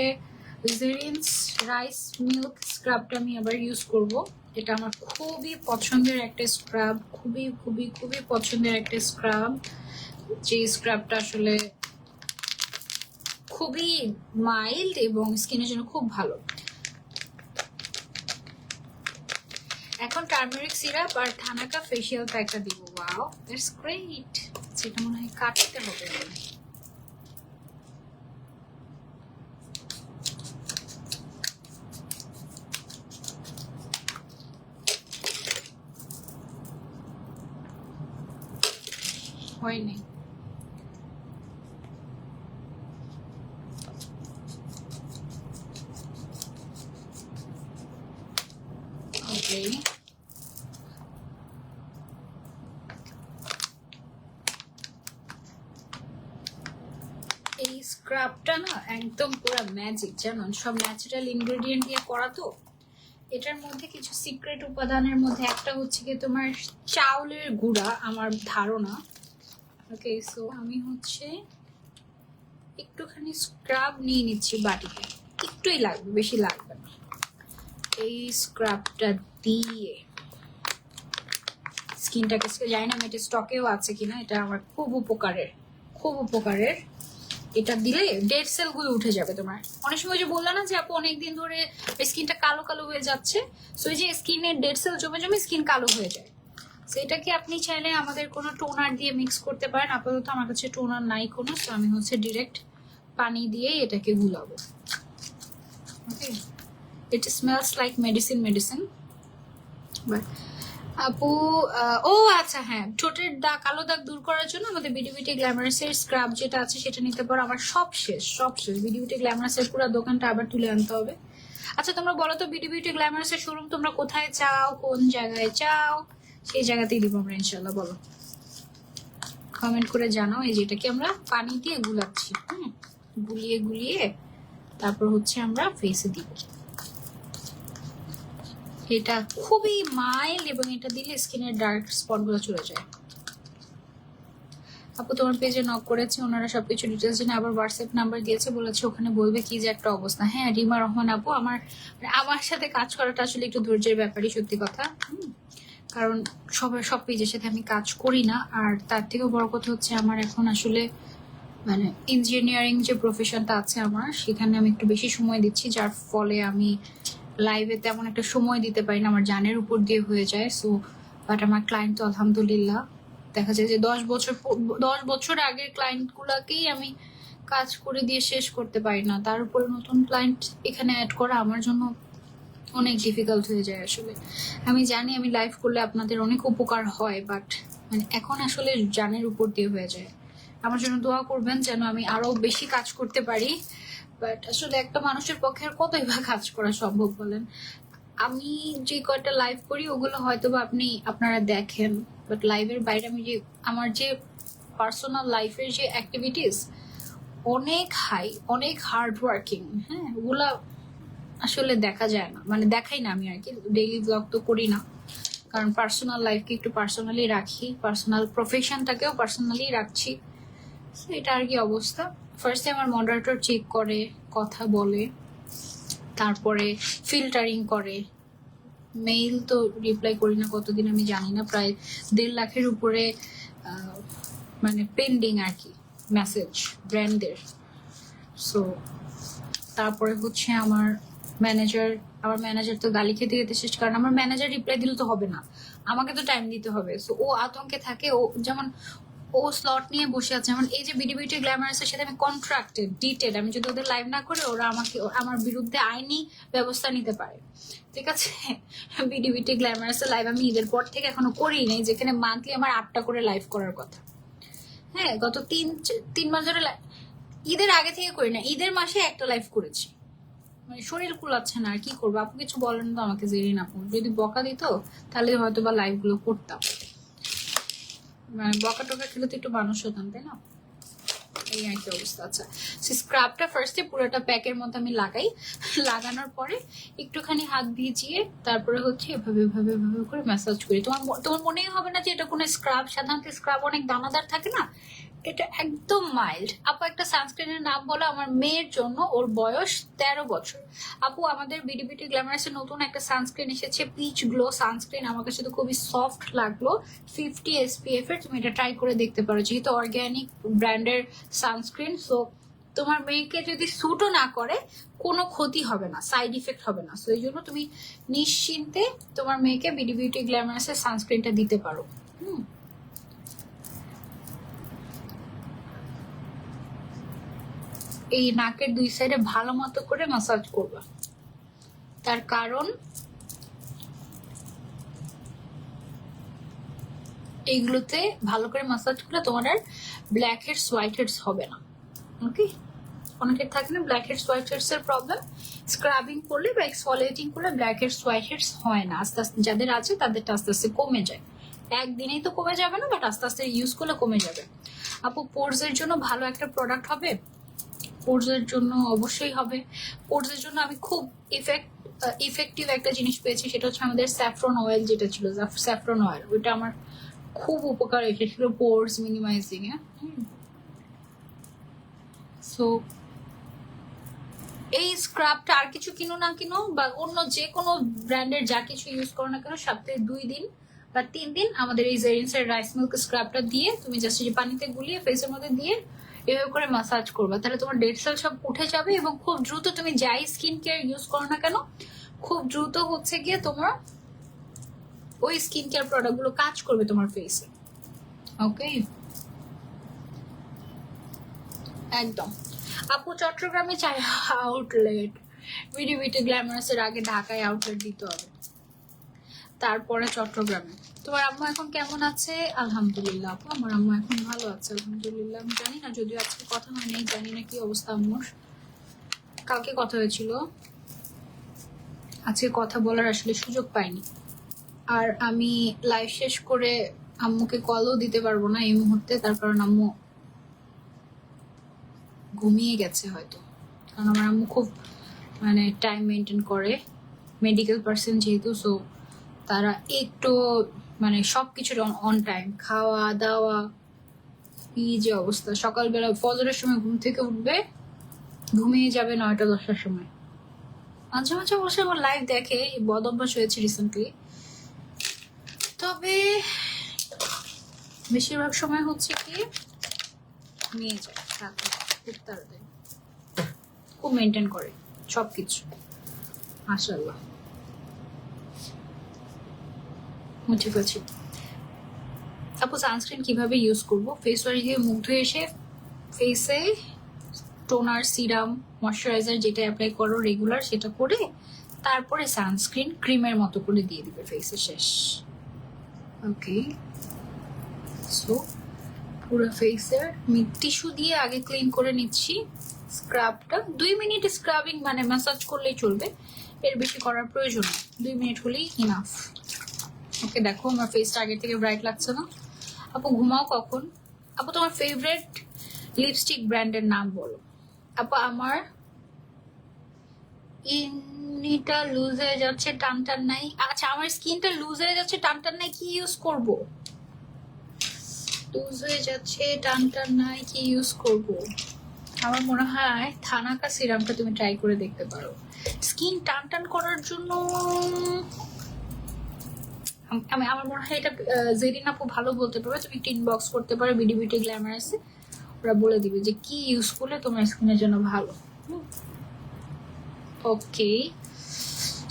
জেরিনস রাইস মিল্ক স্ক্রাবটা আমি আবার ইউজ করব। এটা আমার খুবই পছন্দের একটা স্ক্রাব, খুবই খুবই খুবই পছন্দের একটা স্ক্রাব, যে স্ক্রাবটা আসলে খুবই মাইল্ড এবং স্কিনের জন্য খুব ভালো। এখন টার্মেরিক সিরাপ আর থানাকা ফেশিয়াল প্যাকটা দিব। Wow, that's great. সেটা মনে হয় কাটতে হবে। হয়নি। ওকে, এই স্ক্রাবটা না একদম পুরো ম্যাজিক, জানো, সব ন্যাচারাল ইনগ্রেডিয়েন্ট দিয়ে করা তো। এটার মধ্যে কিছু সিক্রেট উপাদানের মধ্যে একটা হচ্ছে কি তোমার চাউলের গুঁড়া, আমার ধারণা। ওকে, সো আমি হচ্ছে একটুখানি স্ক্রাব নিয়ে নিচ্ছি বাটিতে, একটুই লাগবে, বেশি লাগবে না। এই স্ক্রাবটা দিয়ে স্কিনটাকে, জানি না এটা স্টকেও আছে কিনা, এটা আমার খুব উপকারের, খুব উপকারের। এটা দিলে ডেড সেল গুলো উঠে যাবে তোমার। অনেক সময় যে বললাম না যে আপু অনেকদিন ধরে স্কিনটা কালো কালো হয়ে যাচ্ছে, সো এই যে স্কিনের ডেড সেল জমে জমে স্কিন কালো হয়ে যায়, সেটাকে আপনি চাইলে আমাদের কোনো টোনার দিয়ে মিক্স করতে পারেন। আপাতত আমার কাছে টোনার নাই কোনো, সো আমি হচ্ছে ডিরেক্ট পানি দিয়ে এটাকে গুলাবো। Okay, it smells like medicine but আপু ও আচ্ছা, হ্যাঁ, ঠোঁটের দাগ, কালো দাগ দূর করার জন্য আমাদের বিডি বিউটি গ্ল্যামারাসের স্ক্রাব যেটা আছে সেটা নিতে পারো। আমার সব শেষ বিডি বিউটি গ্ল্যামারাসের পুরো দোকানটা আবার তুলে আনতে হবে। আচ্ছা, তোমরা বলো তো বিডি বিউটি গ্ল্যামারাসের শোরুম তোমরা কোথায় চাও, কোন জায়গায় চাও, সেই জায়গাতেই দিব আমরা ইনশাল্লাহ। বলো, কমেন্ট করে জানাও। এই যেটাকে আমরা পানি দিয়ে গুলাচ্ছি, গুলিয়ে তারপর হচ্ছে আমরা ফেসে দিব। এটা খুবই মাইল্ড এবং এটা দিলে স্কিনের ডার্ক স্পট গুলো চলে যায়। আপু তোমার পেজে নক করেছে, ওনারা সবকিছু ডিটেলস জেনে আবার হোয়াটসঅ্যাপ নাম্বার দিয়েছে, বলেছে ওখানে বলবে কি যে একটা অবস্থা। হ্যাঁ, রিমা রহমান আপু, আমার সাথে কাজ করাটা আসলে একটু ধৈর্যের ব্যাপারই, সত্যি কথা। কারণ সব পেজের সাথে আমি কাজ করি না। আর তার থেকেও বড় কথা হচ্ছে আমার এখন আসলে মানে ইঞ্জিনিয়ারিং যে প্রফেশনটা আছে আমার, সেখানে আমি একটু বেশি সময় দিচ্ছি, যার ফলে আমি লাইভে তেমন একটা সময় দিতে পারি না, আমার জানের উপর দিয়ে হয়ে যায়। সো বাট আমার ক্লায়েন্ট তো আলহামদুলিল্লাহ দেখা যায় যে 10 বছর আগের ক্লায়েন্ট গুলাকেই আমি কাজ করে দিয়ে শেষ করতে পারি না, তার উপরে নতুন ক্লায়েন্ট এখানে অ্যাড করা আমার জন্য অনেক ডিফিকাল্ট হয়ে যায়। আসলে আমি জানি আমি লাইভ করলে আপনাদের অনেক উপকার হয়, বাট মানে এখন আসলে জানের উপর দিয়ে হয়ে যায়। আমার জন্য দোয়া করবেন যেন আমি আরো বেশি কাজ করতে পারি, বাট আসলে একটা মানুষের পক্ষে আর কতই বা কাজ করা সম্ভব বলেন। আমি যে কয়টা লাইভ করি ওগুলো হয়তো বা আপনারা দেখেন, বাট লাইভের বাইরে আমি যে আমার যে পার্সোনাল লাইফের যে অ্যাক্টিভিটিস অনেক হাই, অনেক হার্ড ওয়ার্কিং, হ্যাঁ, ওগুলা আসলে দেখা যায় না, মানে দেখাই না আমি আর কি। ডেইলি ব্লগ তো করি না, কারণ পার্সোনাল লাইফকে একটু পার্সোনালি রাখি, পার্সোনাল প্রফেশনটাকেও পার্সোনালি রাখছি। এটা আর কি অবস্থা। ফার্স্টে আমার মডারেটর চেক করে, কথা বলে, তারপরে ফিল্টারিং করে। মেইল তো রিপ্লাই করি না কতদিন আমি জানি না, প্রায় 1.5 লাখের উপরে মানে পেন্ডিং আর কি মেসেজ ব্র্যান্ডের। সো তারপরে হচ্ছে আমার ম্যানেজার তো গালি খেতে খেতে শেষ, কারণ আমার ম্যানেজার রিপ্লাই দিলে তো হবে না, আমাকে তো টাইম দিতে হবে। সো ও আতঙ্কে থাকে, ও স্লট নিয়ে বসে আছে। যেমন এই যে বিডি বিউটি গ্ল্যামারাসের সাথে আমি কন্ট্রাক্টেড ডিটেড, আমি যদি ওদের লাইভ না করে ওরা আমার বিরুদ্ধে আইনি ব্যবস্থা নিতে পারে, ঠিক আছে। বিডি বিউটি গ্ল্যামারাসের লাইভ আমি ঈদের পর থেকে এখনো করিই নাই, যেখানে মান্থলি আমার 8টা করে লাইভ করার কথা। হ্যাঁ, গত 3 মাস ধরে ঈদের আগে থেকে করি না, ঈদের মাসে একটা লাইভ করেছি। মানে শরীর কুলাচ্ছে না, আর কি করবো। আপু কিছু বলেন তো আমাকে, জেরিন আপু যদি বকা দিত তাহলে হয়তো বা লাইভ গুলো করতাম, মানে বকা টকা খেলে তো একটু মানুষ হতাম, তাই না। এই আর কি অবস্থা। আচ্ছা, স্ক্রাবটা ফার্স্টে পুরোটা প্যাকের মধ্যে আমি লাগানোর পরে একটুখানি হাত ভিজিয়ে তারপরে হচ্ছে এভাবে এভাবে এভাবে করে ম্যাসাজ করি। তোমার মনেই হবে না যে এটা কোনো স্ক্রাব। সাধারণত স্ক্রাব অনেক দানাদার থাকে না, এটা একদম মাইল্ড। আপু একটা সানস্ক্রিনের নাম বলো আমার মেয়ের জন্য, ওর বয়স 13 বছর। আপু আমাদের বিডি বিউটি গ্ল্যামারাসের নতুন একটা সানস্ক্রিন এসেছে, পিচ গ্লো সানস্ক্রিন। আমার কাছে তো খুবই সফট লাগলো, 50 SPF এর। তুমি এটা ট্রাই করে দেখতে পারো, যেহেতু অর্গ্যানিক ব্র্যান্ডের সানস্ক্রিন। সো তোমার মেয়েকে যদি স্যুটও না করে কোনো ক্ষতি হবে না, সাইড ইফেক্ট হবে না। সো এই জন্য তুমি নিশ্চিন্তে তোমার মেয়েকে বিডি বিউটি গ্ল্যামারাসের সানস্ক্রিনটা দিতে পারো। এই নাকের দুই সাইডে ভালো মতো করে মাসাজ করবা, তার কারণ এইগুলোতে ভালো করে মাসাজ করলে তোমার আর ব্ল্যাক হেডস হোয়াইট হেডস হবে না। ওকে, অনেকের থাকে না ব্ল্যাক হেডস হোয়াইট হেডস এর প্রবলেম, স্ক্রাবিং করলে বা এক্সফলিয়েটিং করলে ব্ল্যাক হেডস হোয়াইট হেডস হয় না। আস্তে আস্তে যাদের আছে তাদেরটা আস্তে আস্তে কমে যায়। একদিনেই তো কমে যাবে না, বাট আস্তে আস্তে ইউজ করলে কমে যাবে। আপু পোরস এর জন্য ভালো একটা প্রোডাক্ট হবে? পোরস এর জন্য অবশ্যই হবে। পোরস এর জন্য আমি খুব ইফেক্টিভ একটা জিনিস পেয়েছি, সেটা হচ্ছে আমাদের স্যাফরন অয়েল, যেটা ছিল স্যাফরন অয়েল, ওইটা আমার খুব উপকার এসেছিল পোরস মিনিমাইজিং এ। সো এই স্ক্রাবটা আর কিছু কিনো না কিনো বা অন্য যে কোনো ব্র্যান্ডের যা কিছু ইউজ করো না কেন, সপ্তাহে 2 দিন বা 3 দিন আমাদের এই জেরিন্সের রাইস মিল্ক স্ক্রাবটা দিয়ে তুমি জাস্ট যে পানিতে গুলিয়ে ফেসের মধ্যে দিয়ে এভাবে করে মাসাজ করবা, তাহলে তোমার ডেড সেল সব উঠে যাবে এবং খুব দ্রুত তুমি যাই স্কিন কেয়ার ইউজ করো না কেন খুব দ্রুত হচ্ছে গিয়ে তোমার ওই স্কিন কেয়ার প্রোডাক্ট গুলো কাজ করবে তোমার ফেসে। ওকে, একদম। আপু চট্টগ্রামে চাই আউটলেট, বিডি বিউটি গ্ল্যামারাসের আগে ঢাকায় আউটলেট দিতে হবে, তারপরে চট্টগ্রামে। তোমার আম্মা এখন কেমন আছে? আলহামদুলিল্লাহ আপু, আমার আম্মা এখন ভালো আছে আলহামদুলিল্লাহ। আমি জানি না, যদিও আজকে কথা হয়নি, জানি না কি অবস্থা আম্মুর। কালকে কথা হয়েছিল, আজকে কথা বলার আসলে সুযোগ পাইনি। আর আমি লাইভ শেষ করে আম্মুকে কলও দিতে পারবো না এই মুহূর্তে, তার কারণ আম্মু ঘুমিয়ে গেছে হয়তো। কারণ আমার আম্মু খুব মানে টাইম মেনটেন করে, মেডিকেল পার্সন যেহেতু, সো তারা একটু মানে সবকিছুর অন টাইম, খাওয়া দাওয়া। কি যে অবস্থা, সকালবেলা ফজরের সময় ঘুম থেকে উঠবে, ঘুমিয়ে যাবে 9টা-10টার সময়। মাঝে মাঝে বসে আমার লাইভ দেখে, বদ অভ্যাস হয়েছে রিসেন্টলি। তবে বেশিরভাগ সময় হচ্ছে কি ঘুমিয়ে যায় রাতে, খুব তাড়াতাড়ি, খুব মেনটেন করে সবকিছু মাশাআল্লাহ। ঠিক আছে আপু, সানস্ক্রিন কিভাবে ইউজ করবো? ফেস ওয়াশ দিয়ে মুখ ধুয়ে এসে ফেসে টোনার, সিরাম, ময়শ্চারাইজার যেটা অ্যাপ্লাই করো রেগুলার সেটা করে তারপরে সানস্ক্রিন ক্রিমের মতো করে দিয়ে দিবে ফেসে, শেষ। ওকে, সো পুরো ফেসের টিস্যু দিয়ে আগে ক্লিন করে নিচ্ছি। স্ক্রাবটা 2 মিনিট স্ক্রাবিং মানে ম্যাসাজ করলেই চলবে, এর বেশি করার প্রয়োজন নেই, 2 মিনিট হলেই ইনাফ। ওকে, দেখো আমার ফেসটা আগে থেকে ব্রাইট লাগছে না। আপু ঘুমাও কখন? আপু তোমার ফেভারিট লিপস্টিক ব্র্যান্ডের নাম বলো। আপু আমার ইনিটা লুজ হয়ে যাচ্ছে, টান টান নাই। আচ্ছা, আমার স্কিনটা লুজ হয়ে যাচ্ছে, টান টান নাই, কি ইউজ করব? লুজ হয়ে যাচ্ছে, টান টান নাই, কি ইউজ করব? আমার মনে হয় থানাকা সিরামটা তুমি ট্রাই করে দেখতে পারো স্কিন টান টান করার জন্য। আমার মনে হয় এটা জেরিন আপু ভালো বলতে পারবে, তুমি একটু ইনবক্স করতে পারো বিডি বিউটি গ্ল্যামারাসে, ওরা বলে দিবে যে কি ইউজ করলে তোমার স্কিনের জন্য ভালো। ওকে,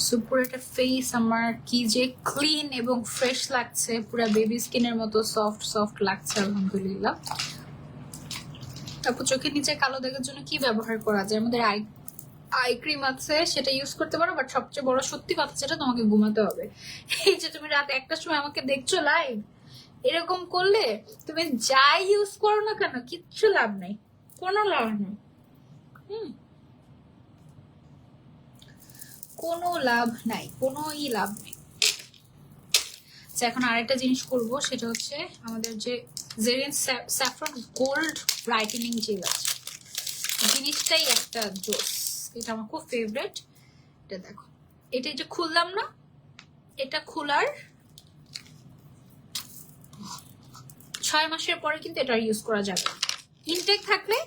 সো পুরো একটা ফেস আমার কি যে ক্লিন এবং ফ্রেশ লাগছে, পুরো বেবি স্কিনের মতো সফট সফট লাগছে আলহামদুলিল্লাহ। তারপর চোখের নিচে কালো দাগের জন্য কি ব্যবহার করা যায়? আমাদের আই ক্রিম আছে, সেটা ইউজ করতে পারো, বাট সবচেয়ে বড় সত্যি কথা যেটা, তোমাকে ঘুমাতে হবে। এই যে তুমি রাত 1টার সময় আমাকে দেখছো লাইভ, এরকম করলে তুমি যাই ইউজ করো না কেন কিচ্ছু লাভ নেই, কোনো লাভ নেই। কোনো লাভ নাই, কোনোই লাভ নেই। এখন আরেকটা জিনিস করবো, সেটা হচ্ছে আমাদের যে Zerin saffron gold brightening gel আছে, জিনিসটাই একটা জোস, এটা আমার খুব ফেভারিট। এটা দেখো, এটা যে খুললাম না, এটা খোলার 6 মাসের পরে কিন্তু এটা ইউজ করা যাবে। ইনটেক থাকলে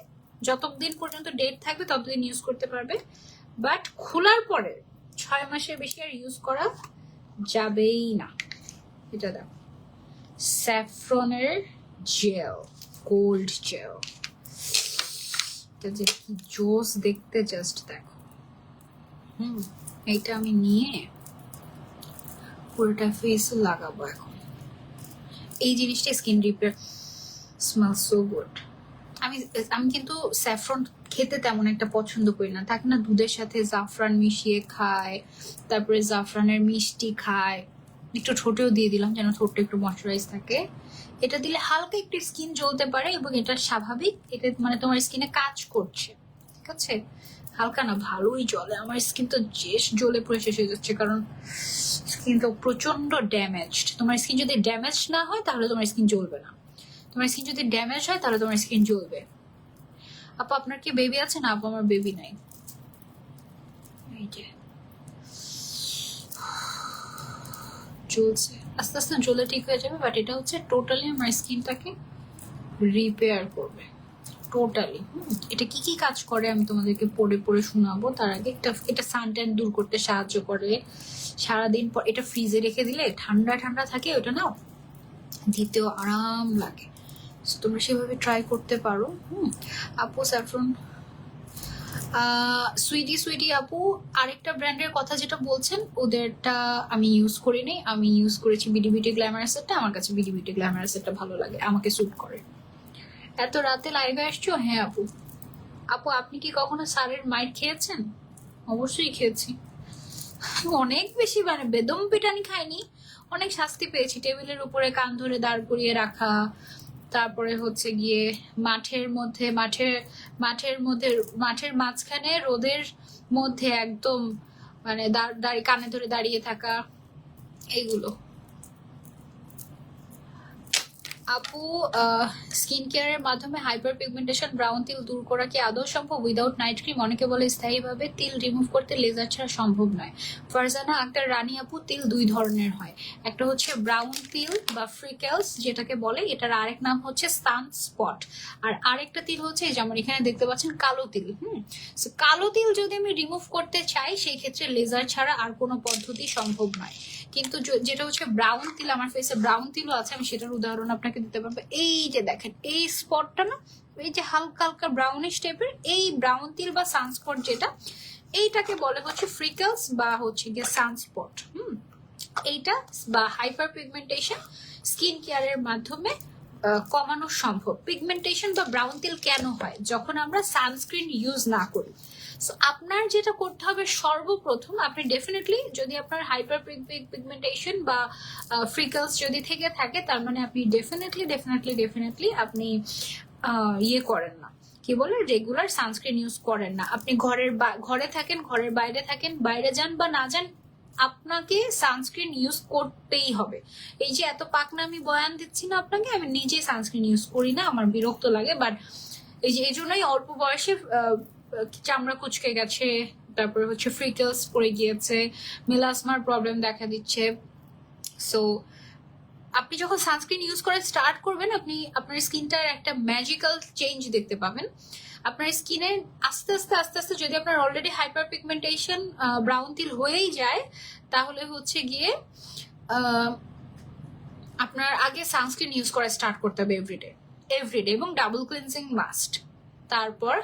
যতদিন পর্যন্ত ডেট থাকবে ততদিন ইউজ করতে পারবে, বাট খোলার পরে 6 মাসের বেশি আর ইউজ করা যাবেই না। এটা দেখো, স্যাফরনের জেল, গোল্ড জেল, এটা যে কি জোস দেখতে, জাস্ট দেখো। এইটা আমি নিয়ে পুরোটা ফেসে লাগাবো এখন। এই জিনিসটা skin repair, smell so good. আমি আমি কিন্তু স্যাফরন খেতে তেমন একটা পছন্দ করি না, থাকে না দুধের সাথে জাফরান মিশিয়ে খায়, তারপরে জাফরানের মিষ্টি খায়, একটু ঠোঁটেও দিয়ে দিলাম যেন ঠোঁটটা একটু ময়শ্চারাইজ থাকে। এটা দিলে হালকা একটু স্কিন জ্বলতে পারে এবং এটা স্বাভাবিক, এটা মানে তোমার স্কিনে কাজ করছে, ঠিক আছে? হালকা না, ভালোই জ্বলে আমার স্কিন, তো জ্বলে পুরো শেষ হয়ে যাচ্ছে, কারণ স্কিন তো প্রচন্ড ড্যামেজড। তোমার স্কিন যদি ড্যামেজ না হয় তাহলে তোমার স্কিন জ্বলবে না, তোমার স্কিন যদি ড্যামেজ হয় তাহলে তোমার স্কিন জ্বলবে। আপু আপনার কি বেবি আছে? না আপু আমার বেবি নাই। এই যে জ্বলছে, আস্তে আস্তে জ্বলে ঠিক হয়ে যাবে, বাট এটা হচ্ছে টোটালি আমার স্কিনটাকে রিপেয়ার করবে টোটালি। এটা কি কি কাজ করে আমি তোমাদেরকে পড়ে পড়ে শোনাবো। তার আগে এটা সানট্যান দূর করতে সাহায্য করে। সারাদিন পর এটা ফ্রিজে রেখে দিলে ঠান্ডা ঠান্ডা থাকে, ওটা নাও দিতেও আরাম লাগে। তোমরা সেভাবে ট্রাই করতে পারো। আপু স্যাফরন, সুইটি আপু আরেকটা ব্র্যান্ডের কথা যেটা বলছেন ওদেরটা আমি ইউজ করিনি, আমি ইউজ করেছি বিডি বিউটি গ্ল্যামারাসেরটা। আমার কাছে বিডি বিউটি গ্ল্যামারাসেরটা ভালো লাগে, আমাকে স্যুট করে। এত রাতে লাইভে আসছো? হ্যাঁ আপু। আপু আপনি কি কখনো স্যারের মাইর খেয়েছেন? অবশ্যই খেয়েছি, অনেক বেশি, মানে বেদম পিটানি খাইনি, অনেক শাস্তি পেয়েছি। টেবিলের উপরে কান ধরে দাঁড় করিয়ে রাখা, তারপরে হচ্ছে গিয়ে মাঠের মাঝখানে রোদের মধ্যে একদম মানে দাঁড়িয়ে কানে ধরে দাঁড়িয়ে থাকা, এইগুলো। আপু স্কিন কেয়ারের মাধ্যমে হাইপার পিগমেন্টেশন ব্রাউন তিল দূর করা কি আদৌ সম্ভব উইদাউট নাইট ক্রিম? অনেকে বলে স্থায়ীভাবে তিল রিমুভ করতে লেজার ছাড়া সম্ভব নয়। ফারজানা আক্তার রানী আপু, তিল দুই ধরনের হয়, একটা হচ্ছে ব্রাউন তিল বা ফ্রিকেলস যেটাকে বলে, এটার আরেক নাম হচ্ছে সানস্পট, আর আরেকটা তিল হচ্ছে যেমন এখানে দেখতে পাচ্ছেন কালো তিল। কালো তিল যদি আমি রিমুভ করতে চাই সেই ক্ষেত্রে লেজার ছাড়া আর কোনো পদ্ধতি সম্ভব নয়। কিন্তু যেটা হচ্ছে ব্রাউন তিল, আমার ফেসে ব্রাউন তিলও আছে, আমি সেটার উদাহরণ আপনাকে দিতে পারবো। এই যে দেখেন এই স্পটটা না, এই যে হালকা হালকা ব্রাউনিশ টাইপের এই ব্রাউন তিল বা সানস্পট যেটা, এইটাকে বলে হচ্ছে ফ্রিকেলস বা হচ্ছে গিয়ে সানস্পট। এইটা বা হাইপার পিগমেন্টেশন স্কিন কেয়ারের মাধ্যমে কমানো সম্ভব। পিগমেন্টেশন বা ব্রাউন তিল কেন হয়? যখন আমরা সানস্ক্রিন ইউজ না করি। সো আপনার যেটা করতে হবে সর্বপ্রথম, আপনি ডেফিনেটলি যদি আপনার হাইপার পিগমেন্টেশন বা ফ্রিকলস যদি থেকে থাকে, তার মানে আপনি ডেফিনেটলি আপনি ইয়ে করেন না, কি বলে, রেগুলার সানস্ক্রিন ইউজ করেন না। আপনি ঘরে থাকেন, ঘরের বাইরে থাকেন, বাইরে যান বা না যান, আপনাকে সানস্ক্রিন ইউজ করতেই হবে। এই যে এত পাকনা আমি বয়ান দিচ্ছি না আপনাকে, আমি নিজে সানস্ক্রিন ইউজ করি না, আমার বিরক্ত লাগে, বাট এই জন্যই অল্প বয়সে চামড়া কুচকে গেছে, তারপরে হচ্ছে ফ্রিকেলস পড়ে গিয়েছে, মেলাসমার প্রবলেম দেখা দিচ্ছে। সো আপনি যখন সানস্ক্রিন ইউজ করে স্টার্ট করবেন, আপনি আপনার স্কিনটার একটা ম্যাজিক্যাল চেঞ্জ দেখতে পাবেন। আপনার স্কিনে আস্তে আস্তে যদি আপনার অলরেডি হাইপার পিগমেন্টেশন ব্রাউন তিল হয়েই যায়, তাহলে হচ্ছে গিয়ে আপনার আগে সানস্ক্রিন ইউজ করা স্টার্ট করতে হবে এভরিডে এবং ডাবল ক্লিনজিং মাস্ট। তারপর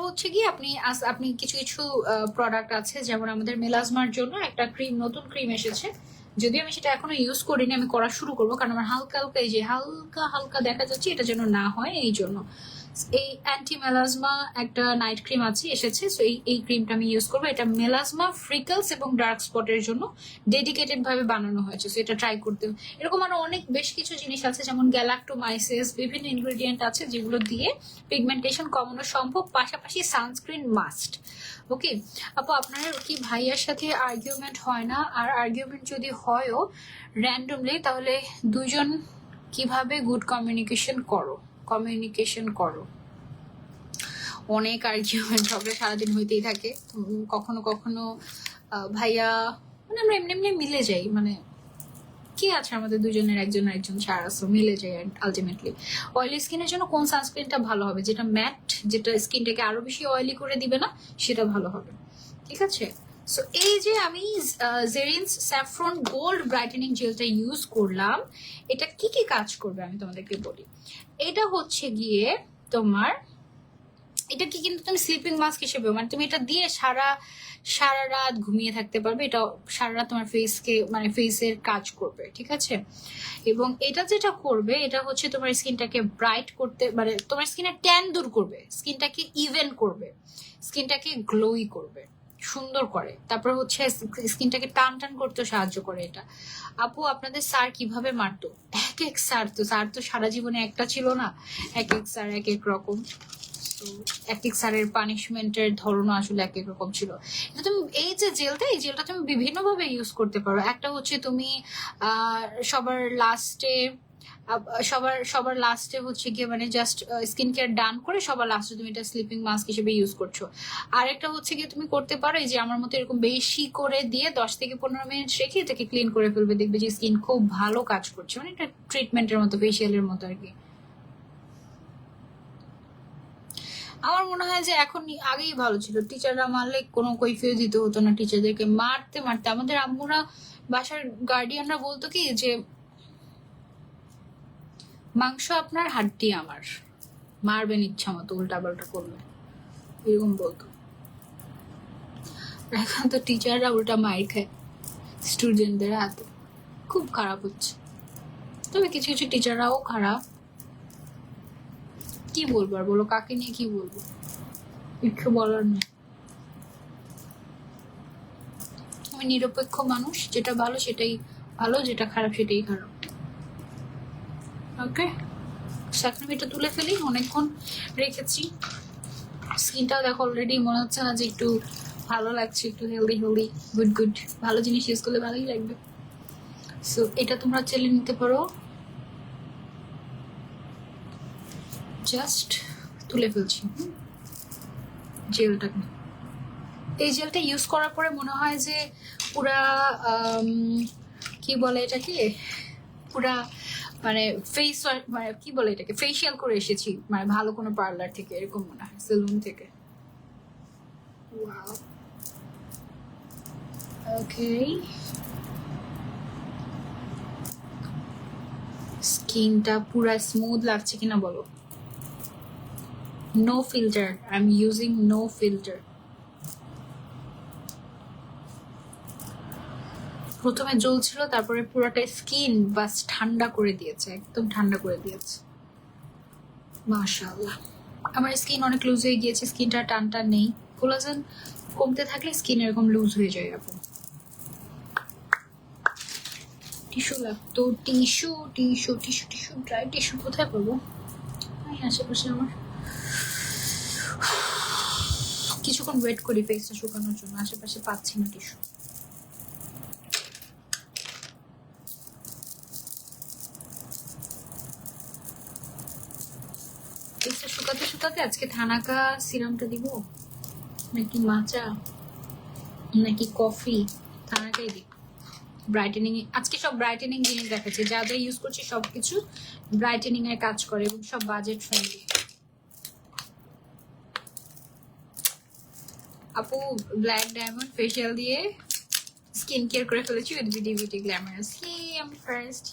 হচ্ছে কি আপনি কিছু প্রোডাক্ট আছে, যেমন আমাদের মেলাজমার জন্য একটা ক্রিম, নতুন ক্রিম এসেছে, যদিও আমি সেটা এখনো ইউজ করিনি, আমি করা শুরু করবো, কারণ আমার হালকা হালকা দেখা যাচ্ছে, এটা যেন না হয় এই জন্য। এই অ্যান্টি মেলাজমা একটা নাইট ক্রিম আছে এসেছে, সো এই ক্রিমটা আমি ইউজ করবো। এটা মেলাজমা, ফ্রিকলস এবং ডার্ক স্পটের জন্য ডেডিকেটেড ভাবে বানানো হয়েছে, সো এটা ট্রাই করতে। এরকম আরো অনেক বেশ কিছু জিনিস আছে, যেমন গ্যালাক্টোমাইসিস, বিভিন্ন ইনগ্রেডিয়েন্ট আছে যেগুলো দিয়ে পিগমেন্টেশন কমানো সম্ভব, পাশাপাশি সানস্ক্রিন মাস্ট। ওকে আপু, আপনার কি ভাইয়ার সাথে আর্গুমেন্ট হয় না? আর আর্গুমেন্ট যদি হয়ও র্যান্ডমলি, তাহলে দুজন কিভাবে গুড কমিউনিকেশন করো? অনেক আর্গুমেন্ট হবে, সারাদিন হইতেই থাকে। কখনো ভাইয়া মানে আমরা এমনি মিলে যাই, মানে কি আছে আমাদের দুজনের একজন ছাড়া, সো মিলে যায় আলটিমেটলি। অয়েলি স্কিনের জন্য কোন সানস্ক্রিনটা ভালো হবে? যেটা ম্যাট, যেটা স্কিনটাকে আরো বেশি অয়েলি করে দিবে না, সেটা ভালো হবে, ঠিক আছে? সো এই যে আমি জেরিনস স্যাফরন গোল্ড ব্রাইটেনিং জেলটা ইউজ করলাম, এটা কি কি কাজ করবে আমি তোমাদেরকে বলি। এটা হচ্ছে গিয়ে তোমার, এটা কি কিন্তু তুমি স্লিপিং মাস্ক হিসেবে, মানে তুমি এটা দিয়ে সারা সারা রাত ঘুমিয়ে থাকতে পারবে। এটা সারা রাত তোমার ফেসকে মানে ফেসের কাজ করবে, ঠিক আছে। এবং এটা যেটা করবে, এটা হচ্ছে তোমার স্কিনটাকে ব্রাইট করতে, মানে তোমার স্কিনের ট্যান দূর করবে, স্কিনটাকে ইভেন করবে, স্কিনটাকে গ্লোই করবে, সুন্দর করে। তারপর হচ্ছে স্কিনটাকে টান টান করতেও সাহায্য করে এটা। আপু আপনাদের স্যার কিভাবে মারতো? এক এক স্যার তো সারা জীবনে একটা ছিল না, এক এক স্যার এক এক রকম। এক এক স্যারের পানিশমেন্টের ধরনও আসলে এক এক রকম ছিল। তুমি এই যে জেলটা, এই জেলটা তুমি বিভিন্ন ভাবে ইউজ করতে পারো। একটা হচ্ছে তুমি সবার লাস্টে সবার লাস্টে হচ্ছে গিয়ে মানে জাস্ট স্কিন কেয়ার ডান করে সবার লাস্টে তুমি এটা স্লিপিং মাস্ক হিসেবে ইউজ করছো। আরেকটা হচ্ছে গিয়ে তুমি করতে পারো এই যে আমার মতো এরকম বেশি করে দিয়ে 10 থেকে 15 মিনিট রেখে এটাকে ক্লিন করে ফেলবে, দেখবে যে স্কিন খুব ভালো কাজ করছে, মানে এটা ট্রিটমেন্টের মতো, ফেসিয়ালের মতো আর কি। আমার মনে হয় যে এখন আগেই ভালো ছিল, টিচাররা মারলে কোনো কৈফিয়ত দিতে হতো না। টিচারদেরকে মারতে মারতে আমাদের আম্মুরা, বাসার গার্ডিয়ানরা বলতো কি যে মাংস আপনার হাড্ডি আমার, মারবেন ইচ্ছা মতো, উল্টা পাল্টা করলে, এরকম বলতো। এখন তো টিচাররা উল্টা মার খায় স্টুডেন্টদের হাতে, খুব খারাপ হচ্ছে। তবে কিছু কিছু টিচাররাও খারাপ, কি বলবো আর বলো, কাকে নিয়ে কি বলবো, কিছু বলার নেই। আমি নিরপেক্ষ মানুষ, যেটা ভালো সেটাই ভালো, যেটা খারাপ সেটাই খারাপ। ওকে, এখন আমি এটা তুলে ফেলি, অনেকক্ষণ রেখেছি। স্কিনটাও দেখো অলরেডি মনে হচ্ছে না যে একটু ভালো লাগছে, একটু হেলদি হেলদি, গুড গুড। ভালো জিনিস ইউজ করলে ভালোই লাগবে। সো এটা তোমরা চেলে নিতে পারো। জাস্ট তুলে ফেলছি জেলটাকে। এই জেলটা ইউজ করার পরে মনে হয় যে পুরা কি বলে এটাকে, পুরা মানে ফেস, মানে কি বলে এটাকে, ফেসিয়াল করে এসেছি, মানে ভালো কোনো পার্লার থেকে, এরকম মনে হয়, সেলুন থেকে। ওকে, স্কিনটা পুরা স্মুথ লাগছে কিনা বলো। No filter, I am using no filter. প্রথমে জ্বলছিল, তারপরে পুরোটা স্কিন বাস ঠান্ডা করে দিয়েছে, একদম ঠান্ডা করে দিয়েছে। মাশাআল্লাহ, আমার স্কিন অনেক লুজ হয়ে গিয়েছে, স্কিনটা টান টান নেই। কোলাজেন কমতে থাকলে স্কিন এরকম লুজ হয়ে যায়। আপু টিস্যু লাগতো, tissue tissue tissue tissue dry tissue কোথায় পাবো? আশেপাশে আমার। কিছুক্ষণ ওয়েট করি ফেসটা শুকানোর জন্য, আশেপাশে পাচ্ছি না টিস্যু। ফেসটা শুকাতে শুকাতে আজকে থানাকা সিরামটা দিব, নাকি মাচা, নাকি কফি? থানাকাই দিই। ব্রাইটেনিং, আজকে সব ব্রাইটেনিং জিনিস দেখাচ্ছি, যা যা ইউজ করছি সবকিছু ব্রাইটেনিং এর কাজ করে এবং সব বাজেট ফ্রেন্ডলি। আপু ব্ল্যাক ডায়মন্ড ফেশিয়াল দিয়ে স্কিন কেয়ার করে ফেলেছি উইথ বিডি বিউটি গ্ল্যামারাস। আমি ফার্স্ট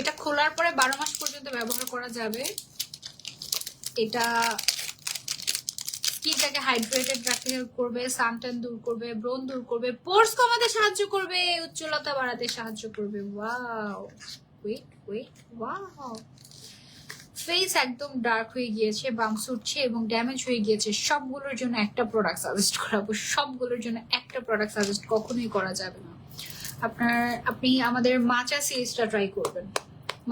এটা খোলার পরে 12 মাস পর্যন্ত ব্যবহার করা যাবে। এটা স্কিনটাকে হাইড্রেটেড রাখতে হেল্প করবে, সানট্যান দূর করবে, ব্রণ দূর করবে, পোর্স কমাতে সাহায্য করবে, উজ্জ্বলতা বাড়াতে সাহায্য করবে। Wow, wait wait, wow. Face একদম ডার্ক হয়ে গিয়েছে, বাম্পস উঠছে এবং ড্যামেজ হয়ে গিয়েছে, সবগুলোর জন্য একটা প্রোডাক্ট সাজেস্ট করাবো। সবগুলোর জন্য একটা প্রোডাক্ট সাজেস্ট কখনোই করা যাবে না। আপনি আমাদের মাচা সিরিজটা ট্রাই করবেন,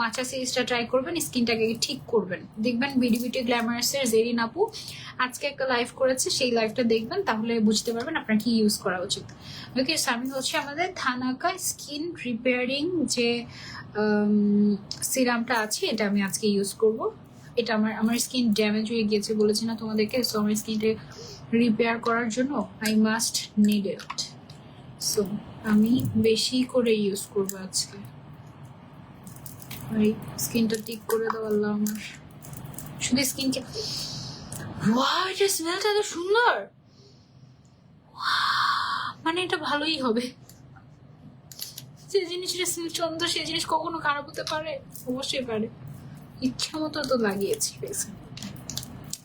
মাচা সিরিজটা ট্রাই করবেন, স্কিনটাকে ঠিক করবেন। দেখবেন বিডি বিউটি গ্ল্যামারাসের জেরিন আপু আজকে একটা লাইভ করেছে, সেই লাইভটা দেখবেন, তাহলে বুঝতে পারবেন আপনার কি ইউজ করা উচিত। ওকে, আমি হচ্ছে আমাদের থানাকা স্কিন রিপেয়ারিং যে সিরামটা আছে, এটা আমি আজকে ইউজ করব। এটা আমার স্কিন ড্যামেজ হয়ে গিয়েছে বলেছি না তোমাদেরকে, সো আমার স্কিনটা রিপেয়ার করার জন্য I must need it. So আমি বেশি করে ইউজ করবো আজকে, স্কিনটা ঠিক করে দেওয়া আমার। শুধু স্কিনকে, ওয়াও, এটা স্মেলটা এত সুন্দর। মানে এটা ভালোই হবে। যে জিনিসটা সুন্দর সেই জিনিস কখনো খারাপ হতে পারে? অবশ্যই পারে। ইচ্ছা মতো তো লাগিয়েছি ফেসে।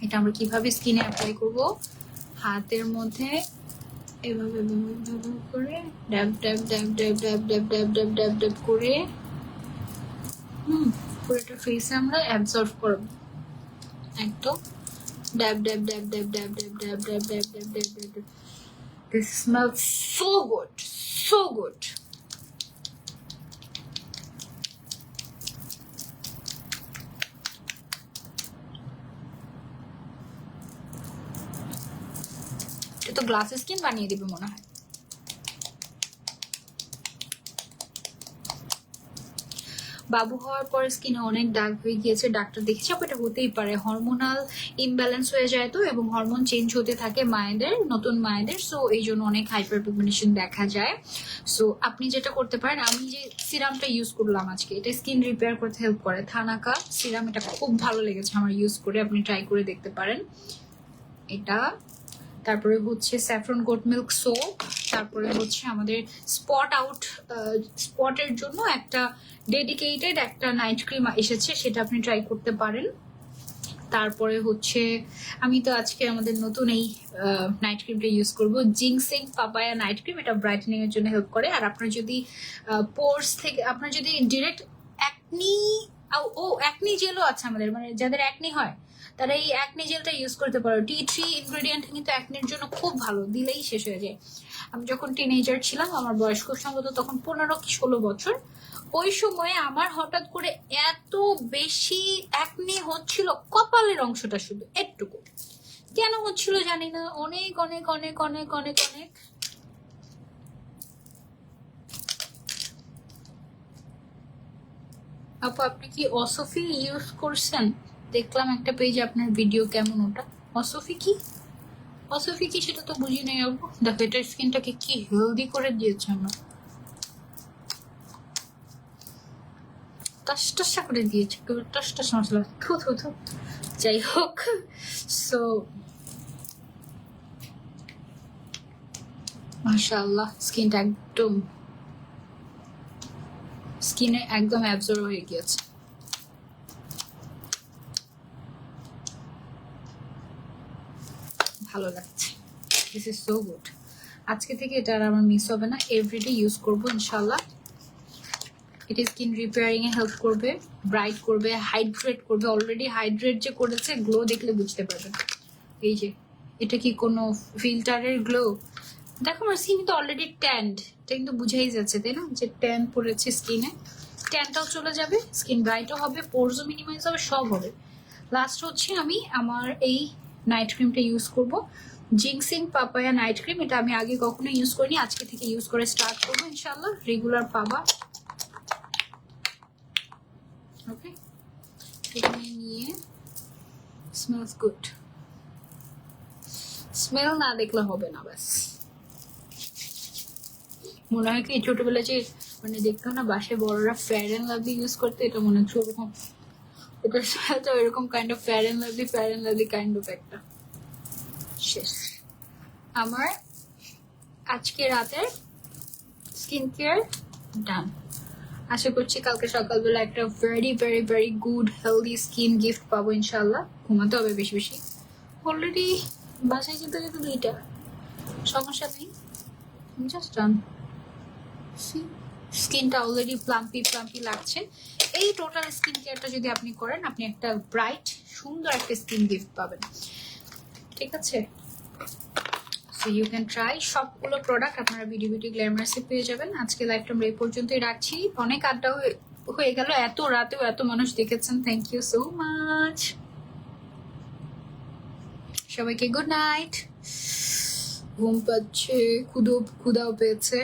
এটা আমরা কিভাবে স্কিনে অ্যাপ্লাই করব? হাতের মধ্যে এভাবে করে ড্যাব ড্যাব ড্যাব ড্যাব ড্যাব ড্যাব ড্যাব ড্যাব ড্যাব ড্যাব করে পুরোটা ফেসে আমরা অ্যাবজর্ব করব একদম। ড্যাব ড্যাব ড্যাব ড্যাব ড্যাব ড্যাব ড্যাব ড্যাব ড্যাব ড্যাব ড্যাব ড্যাব ড্যাব। This smells so good, so good. এটা তো গ্লাস স্কিন বানিয়ে দিবে মনে হয়। বাবু হওয়ার পর স্কিনে অনেক দাগ হয়ে গিয়েছে, ডাক্তার দেখেছি। আপু এটা হতেই পারে, হরমোনাল ইমব্যালেন্স হয়ে যায় তো, এবং হরমোন চেঞ্জ হতে থাকে মায়েদের, নতুন মায়েদের। সো এই জন্য অনেক হাইপার পিগমেন্টেশন দেখা যায়। সো আপনি যেটা করতে পারেন, আমি যে সিরামটা ইউজ করলাম আজকে, এটা স্কিন রিপেয়ার করতে হেল্প করে, থানাকা সিরাম। এটা খুব ভালো লেগেছে আমার ইউজ করে, আপনি ট্রাই করে দেখতে পারেন এটা। তারপরে হচ্ছে স্যাফরন গোট মিল্ক সোপ। তারপরে হচ্ছে আমাদের স্পটের জন্য একটা ডেডিকেটেড একটা নাইট ক্রিম এসেছে, সেটা আপনি ট্রাই করতে পারেন। তারপরে হচ্ছে আমি তো আজকে আমাদের নতুন এই নাইট ক্রিমটা ইউজ করব, জিংসেং পাপায়া নাইট ক্রিম। এটা ব্রাইটেনিং এর জন্য হেল্প করে। আর আপনার যদি পোর্স থেকে, আপনার যদি ডিরেক্ট অ্যাকনি জেলও আছে আমাদের, মানে যাদের অ্যাকনি হয় তারা এই অ্যাকনি জেলটা ইউজ করতে পারো। টি3 ইনগ্রেডিয়েন্ট কিন্তু অ্যাকনির জন্য খুব ভালো, দিলেই শেষ হয়ে যায়। আমি যখন টিনেজার ছিলাম, আমার বয়স খুব সম্ভবত তখন 15 কি 16 বছর, ওই সময়ে আমার হঠাৎ করে এত বেশি অ্যাকনি হচ্ছিল, কপালের অংশটা শুধু একটুকু, কেন হচ্ছিল জানি না। অনেক অনেক অনেক অনেক অনেক অনেক আপু আপনি কি অসফি ইউজ করছেন? দেখলাম একটা পেজে আপনার ভিডিও, কেমন ওটা? অসফি কি সেটা তো বুঝি নাই আপু। দেখো এটার স্কিনটাকে কি হেলদি করে দিয়েছে আমার, টাসটাসা করে দিয়েছে, টাসটাস মশলা। থু থু থু। যাই হোক, সো মাশাআল্লাহ স্কিনটা একদম স্কিনে একদম অ্যাবজর্ব হয়ে গিয়েছে। ভালো লাগছে, দিস ইজ সো গুড। আজকে থেকে এটা আর আমার মিস হবে না, এভরিডে ইউজ করবো ইনশাল্লাহ। এটা স্কিন রিপেয়ারিং এ হেল্প করবে, ব্রাইট করবে, হাইড্রেট করবে। অলরেডি হাইড্রেট যে করেছে, গ্লো দেখলে বুঝতে পারবেন। এই যে এটা কি কোনো ফিল্টারের গ্লো? দেখো আমার স্কিন তো অলরেডি ট্যান্ড, এটা কিন্তু বুঝাই যাচ্ছে তাই না, যে ট্যান পড়েছে স্কিনে। ট্যানটাও চলে যাবে, স্কিন ব্রাইটও হবে, পোরসও মিনিমাইজ হবে, সব হবে। লাস্ট হচ্ছে আমি আমার এই নাইট ক্রিমটা ইউজ করব, জিংসিং পাপায়া নাইট ক্রিম। এটা আমি আগে কখনো ইউজ করিনি, আজকে থেকে ইউজ করে স্টার্ট করবো ইনশাল্লাহ। রেগুলার পাবা। ওকে, এখানে নিয়ে স্মেলস গুড। স্মেল না দেখলে হবে না, ব্যাস। মনে হয় কি ছোটবেলা যে মানে দেখতাম না বাসায় বড়রা ফেয়ার অ্যান্ড লাভলি ইউজ করতে, এটা মনে হচ্ছে ওরকম। এটার সাথে এরকম kind of fair and lovely kind of একটা। শেষ আমার আজকে রাতের স্কিন কেয়ার ডান। আশা করছি কালকে সকালবেলা একটা very very very good healthy skin gift পাবো ইনশাল্লাহ। ঘুমাতে হবে বেশি বেশি, অলরেডি বাসায় যেতে যেতে 2টা, সমস্যা নেই, জাস্ট ডান। স্কিনটা অলরেডি প্লাম্পি লাগছে। এই টোটাল স্কিন কেয়ারটা যদি আপনি করেন, আপনি একটা ব্রাইট সুন্দর একটা স্কিন গিফট পাবেন, ঠিক আছে? সো ইউ ক্যান ট্রাই সবগুলো প্রোডাক্ট, আপনারা ভিডিও গ্ল্যামারাসে পেয়ে যাবেন। আজকে লাইভটা আমরা এই পর্যন্তই রাখছি। অনেক আড্ডা হয়ে গেল, এত রাতেও এত মানুষ দেখেছেন, থ্যাংক ইউ সো মাচ। সবাইকে গুড নাইট। ঘুম পাচ্ছে, ক্ষুধাও পেয়েছে।